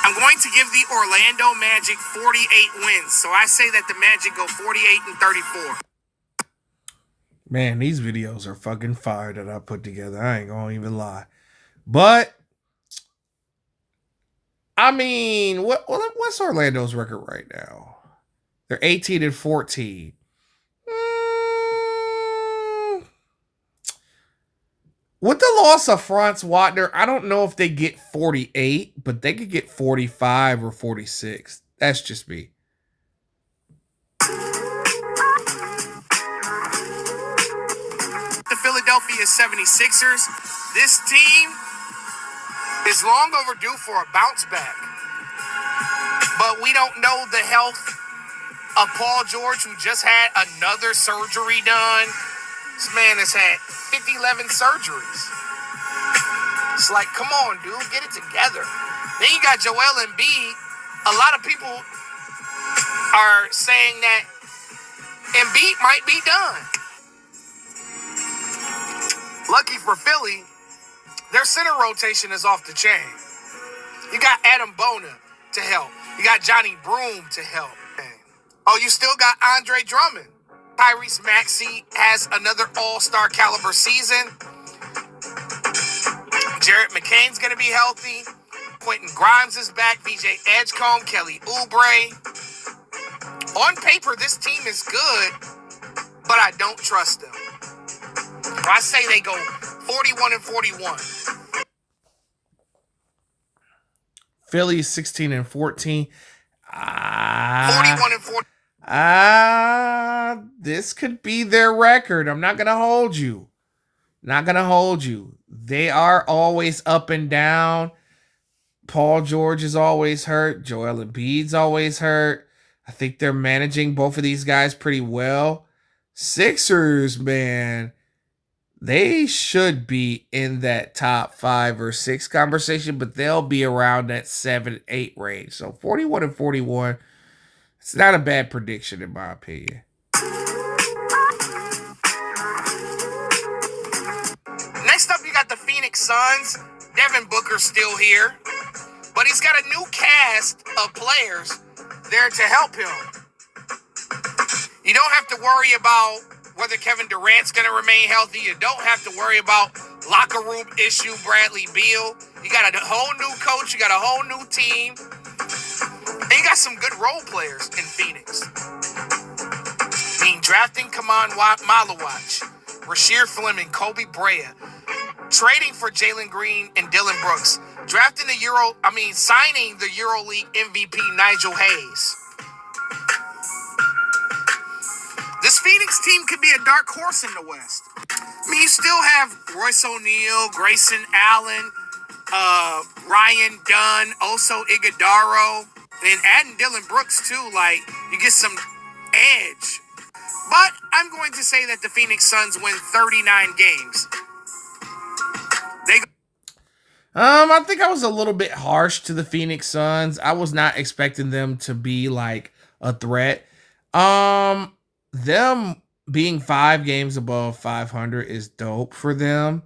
Speaker 2: I'm going to give the Orlando Magic 48 wins. So I say that the Magic go 48-34.
Speaker 1: Man, these videos are fucking fire that I put together. I ain't gonna even lie. But, what's Orlando's record right now? They're 18-14. With the loss of Franz Wagner, I don't know if they get 48, but they could get 45 or 46. That's just me.
Speaker 2: Philadelphia 76ers. This team is long overdue for a bounce back. But we don't know the health of Paul George, who just had another surgery done. This man has had 11 surgeries. It's like, come on, dude, get it together. Then you got Joel Embiid. A lot of people are saying that Embiid might be done. Lucky for Philly, their center rotation is off the chain. You got Adam Bona to help. You got Johnny Broome to help. Oh, you still got Andre Drummond. Tyrese Maxey has another all-star caliber season. Jarrett McCain's going to be healthy. Quentin Grimes is back. VJ Edgecombe, Kelly Oubre. On paper, this team is good, but I don't trust them. I say they go 41-41.
Speaker 1: Philly's 16-14.
Speaker 2: 41-40.
Speaker 1: This could be their record. I'm not gonna hold you. They are always up and down. Paul George is always hurt. Joel Embiid's always hurt. I think they're managing both of these guys pretty well. Sixers, man, they should be in that top 5 or 6 conversation, but they'll be around that 7-8 range. So 41-41, it's not a bad prediction in my opinion.
Speaker 2: Next up, you got the Phoenix Suns. Devin Booker's still here, but he's got a new cast of players there to help him. You don't have to worry about whether Kevin Durant's going to remain healthy. You don't have to worry about locker room issue, Bradley Beal. You got a whole new coach. You got a whole new team. And you got some good role players in Phoenix. I mean, drafting Kaman Malawach, Rasheer Fleming, Kobe Brea, trading for Jalen Green and Dylan Brooks, signing the EuroLeague MVP Nigel Hayes. This Phoenix team could be a dark horse in the West. I mean, you still have Royce O'Neal, Grayson Allen, Ryan Dunn, Oso Iguodaro, and adding Dylan Brooks too. Like, you get some edge. But I'm going to say that the Phoenix Suns win 39 games.
Speaker 1: I think I was a little bit harsh to the Phoenix Suns. I was not expecting them to be like a threat. Them being 5 games above 500 is dope for them.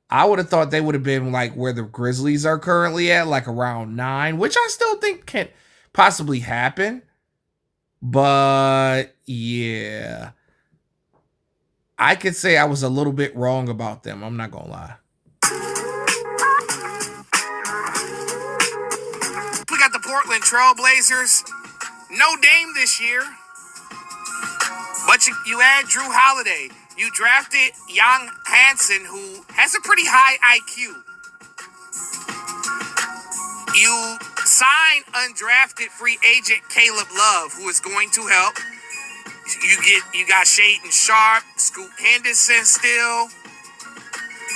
Speaker 1: I would have thought they would have been like where the Grizzlies are currently at, like around 9, which I still think can possibly happen. But yeah, I could say I was a little bit wrong about them. I'm not gonna lie.
Speaker 2: We got the Portland Trailblazers. No Dame this year. But you add Drew Holiday. You drafted Young Hansen, who has a pretty high IQ. You sign undrafted free agent Caleb Love, who is going to help. You got Shaedon Sharpe, Scoot Henderson still.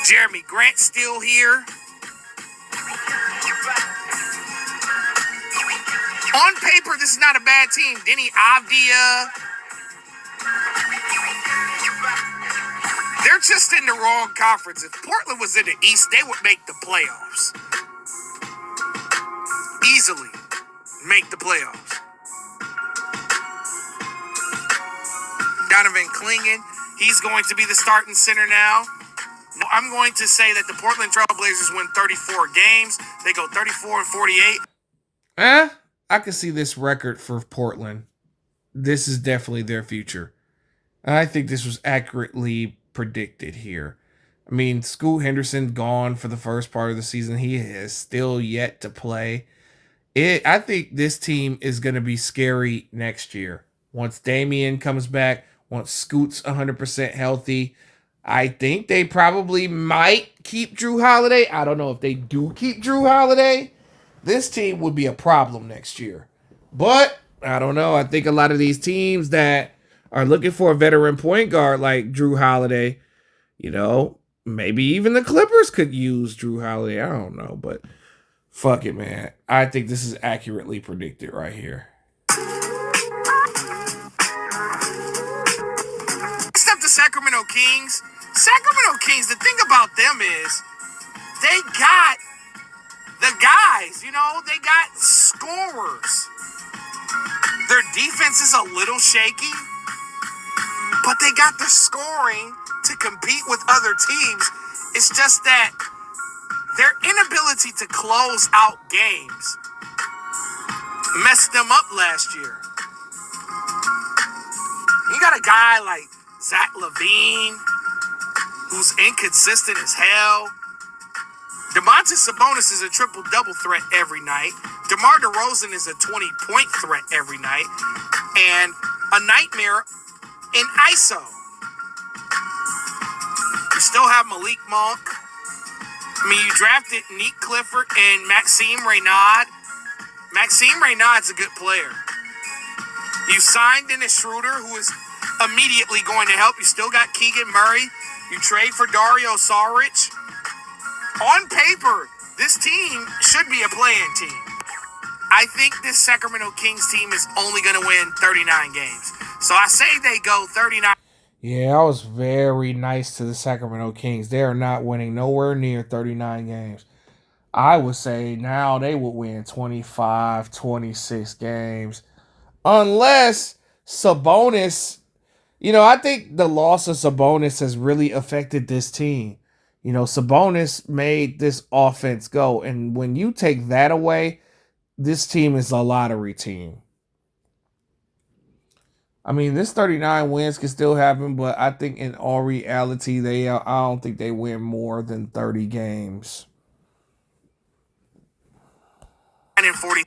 Speaker 2: Jeremy Grant still here. On paper, this is not a bad team. Denny Avdia. They're just in the wrong conference. If Portland was in the East, they would make the playoffs. Easily make the playoffs. Donovan Clingan, he's going to be the starting center now. I'm going to say that the Portland Trailblazers win 34 games. They go 34-48.
Speaker 1: I can see this record for Portland. This is definitely their future. I think this was accurately predicted here. I mean, Scoot Henderson gone for the first part of the season. He has still yet to play. I think this team is going to be scary next year. Once Damian comes back, once Scoot's 100% healthy, I think they probably might keep Drew Holiday. I don't know if they do keep Drew Holiday. This team would be a problem next year. But I don't know. I think a lot of these teams that are looking for a veteran point guard like Drew Holiday, maybe even the Clippers could use Drew Holiday. I don't know, but fuck it, man. I think this is accurately predicted right here.
Speaker 2: Next up, the Sacramento Kings. Sacramento Kings, the thing about them is they got the guys, they got scorers. Their defense is a little shaky, but they got the scoring to compete with other teams. It's just that their inability to close out games messed them up last year. You got a guy like Zach LaVine, who's inconsistent as hell. Domantas Sabonis is a triple-double threat every night. DeMar DeRozan is a 20-point threat every night. And a nightmare in ISO. You still have Malik Monk. You drafted Nick Clifford and Maxime Reynaud. Maxime Reynaud's a good player. You signed Dennis Schroeder, who is immediately going to help. You still got Keegan Murray. You trade for Dario Saric. On paper, this team should be a play-in team. I think this Sacramento Kings team is only going to win 39 games. So I say they go 39.
Speaker 1: Yeah, I was very nice to the Sacramento Kings. They are not winning nowhere near 39 games. I would say now they would win 25, 26 games. Unless Sabonis, I think the loss of Sabonis has really affected this team. Sabonis made this offense go. And when you take that away, this team is a lottery team. I mean, this 39 wins can still happen, but I think in all reality, I don't think they win more than 30 games.
Speaker 2: And 40.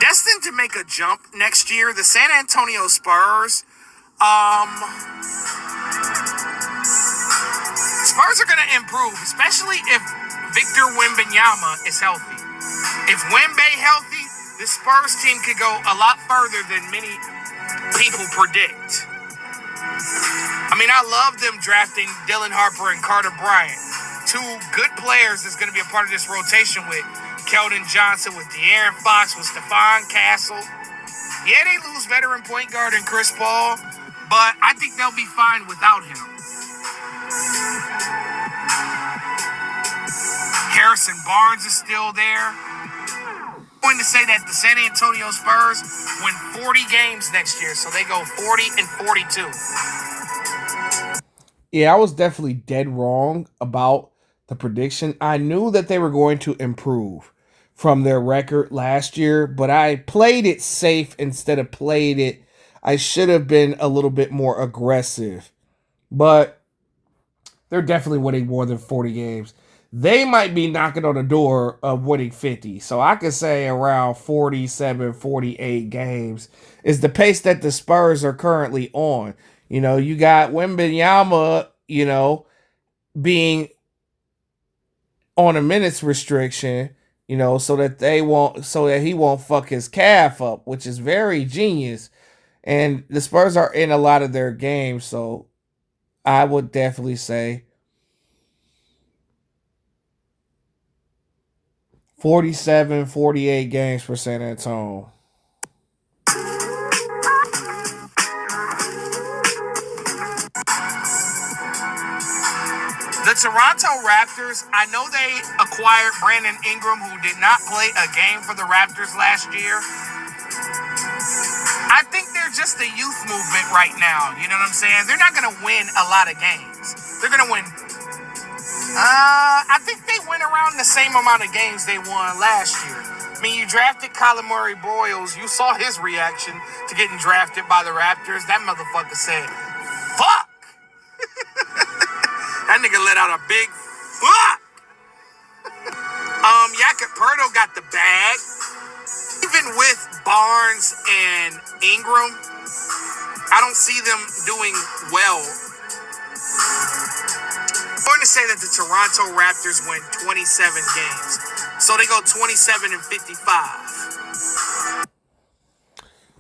Speaker 2: Destined to make a jump next year, the San Antonio Spurs. Spurs are going to improve, especially if Victor Wembanyama is healthy. If Wemby healthy, the Spurs team could go a lot further than many people predict. I mean, I love them drafting Dylan Harper and Carter Bryant, two good players that's going to be a part of this rotation with Keldon Johnson, with De'Aaron Fox, with Stephon Castle. Yeah, they lose veteran point guard and Chris Paul, but I think they'll be fine without him. Harrison Barnes is still there. I'm going to say that the San Antonio Spurs win 40 games next year, so they go 40-42.
Speaker 1: Yeah, I was definitely dead wrong about the prediction. I knew that they were going to improve from their record last year, but I played it safe instead of played it. I should have been a little bit more aggressive, but they're definitely winning more than 40 games. They might be knocking on the door of winning 50. So I could say around 47, 48 games is the pace that the Spurs are currently on. You know, you got Wembanyama, you know, being on a minutes restriction, you know, so that he won't fuck his calf up, which is very genius. And the Spurs are in a lot of their games, so I would definitely say 47, 48 games for San Antonio.
Speaker 2: The Toronto Raptors, I know they acquired Brandon Ingram, who did not play a game for the Raptors last year. I think they're just a youth movement right now. You know what I'm saying? They're not going to win a lot of games. They're going to win. I think they win around the same amount of games they won last year. I mean, you drafted Colin Murray Boyles. You saw his reaction to getting drafted by the Raptors. That motherfucker said, fuck. That nigga let out a big fuck. Jakob Poeltl got the bag. Even with Barnes and Ingram, I don't see them doing well. I'm going to say that the Toronto Raptors win 27 games. So they go 27-55.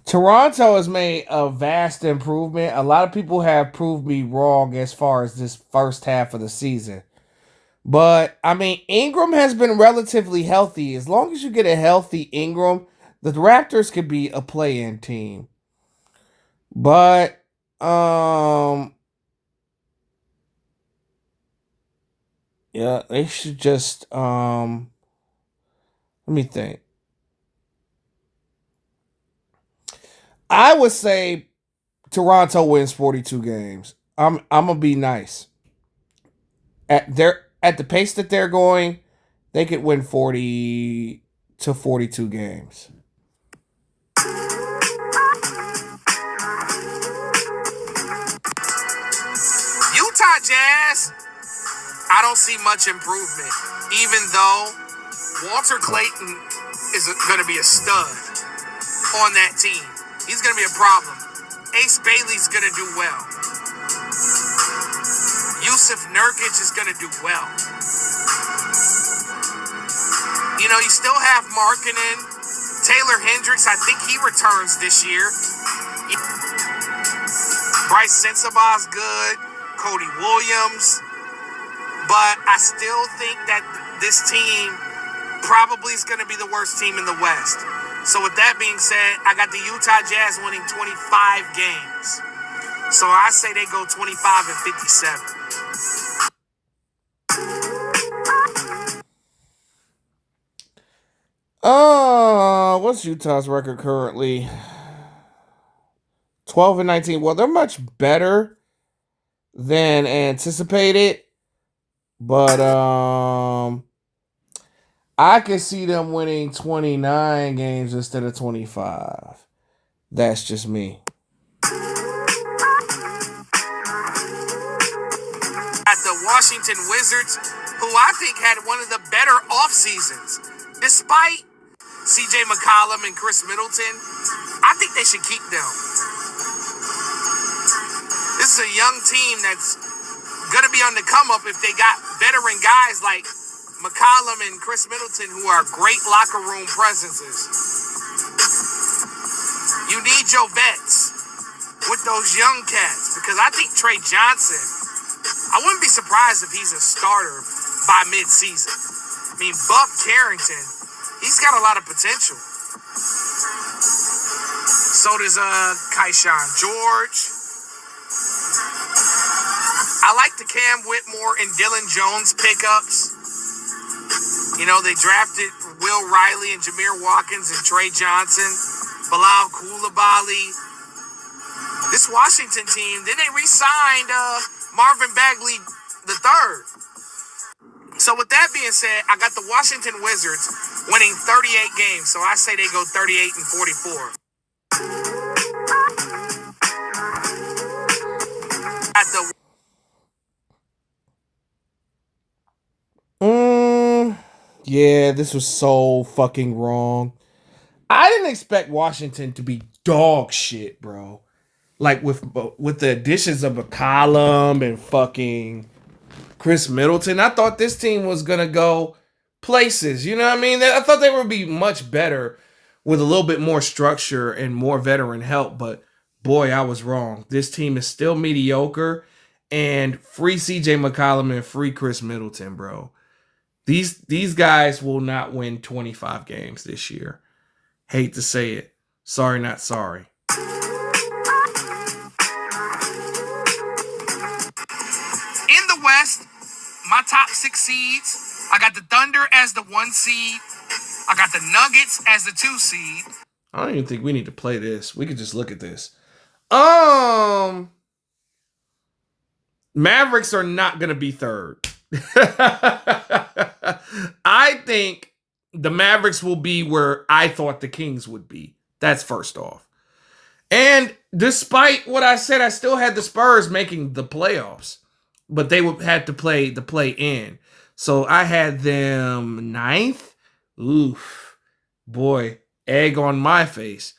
Speaker 1: Toronto has made a vast improvement. A lot of people have proved me wrong as far as this first half of the season. But, I mean, Ingram has been relatively healthy. As long as you get a healthy Ingram, the Raptors could be a play-in team. But, yeah, they should just, let me think. I would say Toronto wins 42 games. I'm gonna be nice. At the pace that they're going, they could win 40 to 42 games.
Speaker 2: Utah Jazz, I don't see much improvement, even though Walter Clayton is going to be a stud on that team. He's going to be a problem. Ace Bailey's going to do well. Yusuf Nurkic is going to do well. You know, you still have Markkanen. Taylor Hendricks, I think he returns this year. Bryce Sensabaugh good. Cody Williams. But I still think that this team probably is going to be the worst team in the West. So with that being said, I got the Utah Jazz winning 25 games. So I say they go 25-57.
Speaker 1: What's Utah's record currently? 12-19. Well, they're much better than anticipated. But I could see them winning 29 games instead of 25. That's just me.
Speaker 2: At the Washington Wizards, who I think had one of the better off seasons. Despite CJ McCollum and Chris Middleton, I think they should keep them. This is a young team that's going to be on the come up if they got veteran guys like McCollum and Chris Middleton who are great locker room presences. You need your vets with those young cats because I think Trey Johnson, I wouldn't be surprised if he's a starter by mid-season. I mean, Buck Carrington, he's got a lot of potential. So does Kayshawn George. I like the Cam Whitmore and Dylan Jones pickups. You know, they drafted Will Riley and Jameer Watkins and Trey Johnson, Bilal Coulibaly. This Washington team, then they re-signed Marvin Bagley III. So with that being said, I got the Washington Wizards winning 38 games. So I say they go 38-44. At the
Speaker 1: Yeah, this was so fucking wrong. I didn't expect Washington to be dog shit, bro. Like with the additions of McCollum and fucking Chris Middleton, I thought this team was gonna go places. You know what I mean? I thought they would be much better with a little bit more structure and more veteran help. But boy, I was wrong. This team is still mediocre. And free CJ McCollum and free Chris Middleton, bro. These guys will not win 25 games this year. Hate to say it. Sorry, not sorry.
Speaker 2: In the West, my top 6 seeds, I got the Thunder as the 1 seed. I got the Nuggets as the 2 seed.
Speaker 1: I don't even think we need to play this. We could just look at this. Mavericks are not going to be third. I think the Mavericks will be where I thought the Kings would be. That's first off. And despite what I said, I still had the Spurs making the playoffs. But they would have to play the play-in. So I had them 9th. Oof. Boy, egg on my face.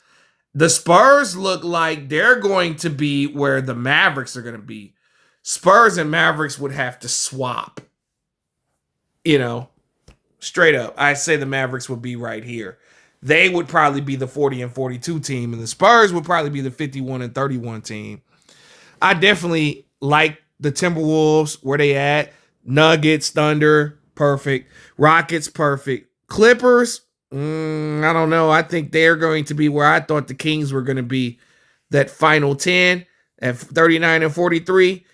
Speaker 1: The Spurs look like they're going to be where the Mavericks are going to be. Spurs and Mavericks would have to swap. You know, straight up. I say the Mavericks would be right here. They would probably be the 40-42 team, and the Spurs would probably be the 51-31 team. I definitely like the Timberwolves, where they at. Nuggets, Thunder, perfect. Rockets, perfect. Clippers, I don't know. I think they're going to be where I thought the Kings were going to be. That final 10 at 39-43.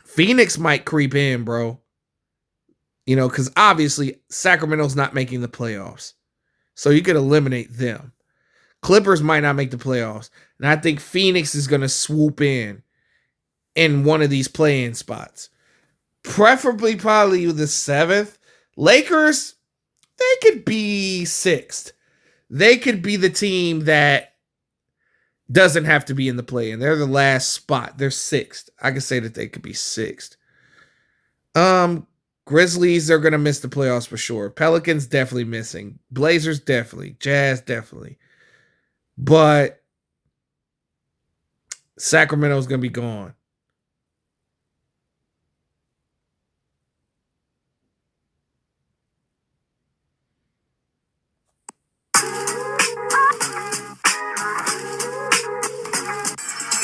Speaker 1: Phoenix might creep in, bro. You know, because obviously Sacramento's not making the playoffs. So you could eliminate them. Clippers might not make the playoffs. And I think Phoenix is going to swoop in one of these play-in spots. Preferably probably the 7th. Lakers, they could be 6th. They could be the team that doesn't have to be in the play-in. They're the last spot. They're 6th. I could say that they could be 6th. Grizzlies are going to miss the playoffs for sure. Pelicans definitely missing. Blazers definitely. Jazz definitely. But Sacramento's going to be gone.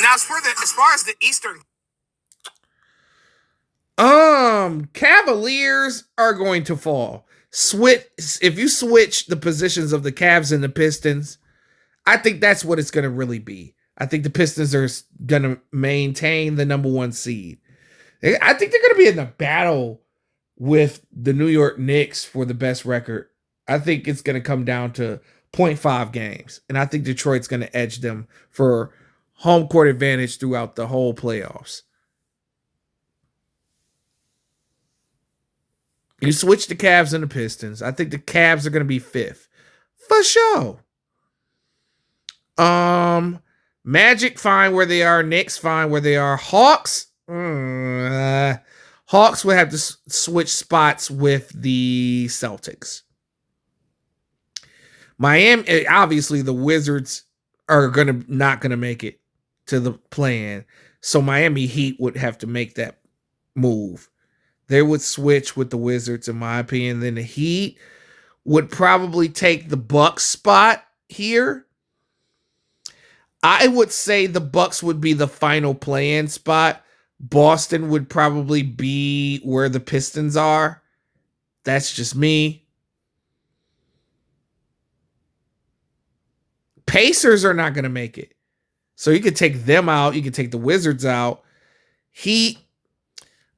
Speaker 2: Now, as far as the Eastern,
Speaker 1: Cavaliers are going to fall. If you switch the positions of the Cavs and the Pistons, I think that's what it's going to really be. I think the Pistons are going to maintain the number 1 seed. I think they're going to be in the battle with the New York Knicks for the best record. I think it's going to come down to 0.5 games. And I think Detroit's going to edge them for home court advantage throughout the whole playoffs. You switch the Cavs and the Pistons. I think the Cavs are going to be 5th. For sure. Magic fine where they are. Knicks fine where they are. Hawks. Hawks would have to switch spots with the Celtics. Miami, obviously the Wizards are not gonna make it to the play-in. So Miami Heat would have to make that move. They would switch with the Wizards, in my opinion. Then the Heat would probably take the Bucks spot here. I would say the Bucks would be the final play-in spot. Boston would probably be where the Pistons are. That's just me. Pacers are not going to make it. So you could take them out. You could take the Wizards out. Heat,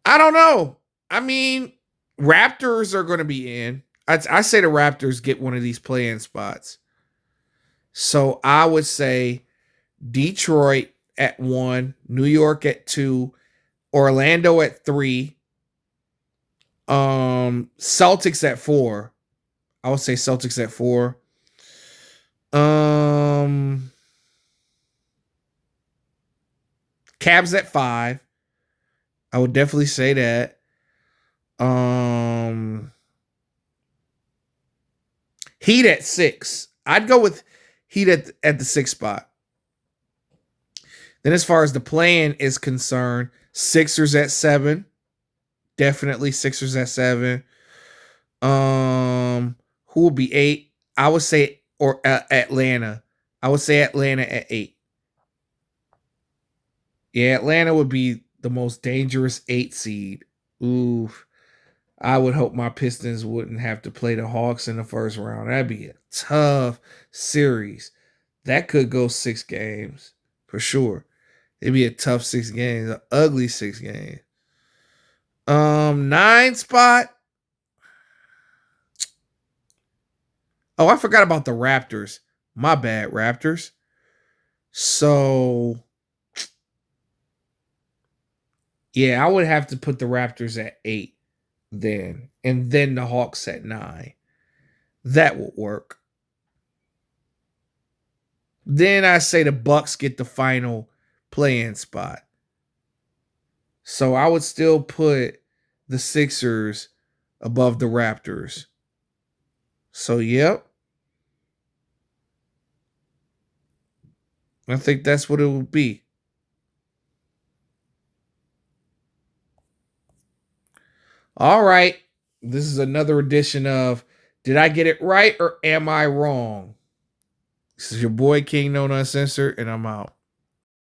Speaker 1: I don't know. I mean, Raptors are going to be in. I say the Raptors get one of these play-in spots. So I would say Detroit at 1, New York at 2, Orlando at 3, Celtics at 4. I would say Celtics at 4. Cavs at 5. I would definitely say that. Heat at 6. I'd go with Heat at the 6th spot. Then as far as the play-in is concerned, Sixers at 7. Definitely Sixers at 7. Who will be 8? I would say Atlanta. I would say Atlanta at 8. Yeah, Atlanta would be the most dangerous 8 seed. Ooh. I would hope my Pistons wouldn't have to play the Hawks in the first round. That'd be a tough series. That could go 6 games for sure. It'd be a tough 6 games, an ugly 6 games. 9 spot. Oh, I forgot about the Raptors. My bad, Raptors. So, yeah, I would have to put the Raptors at 8 then. And then the Hawks at 9. That would work. Then I say the Bucks get the final play-in spot. So I would still put the Sixers above the Raptors. So, yep. I think that's what it would be. All right. This is another edition of Did I Get It Right or Am I Wrong? This is your boy King No Uncensored, and I'm out.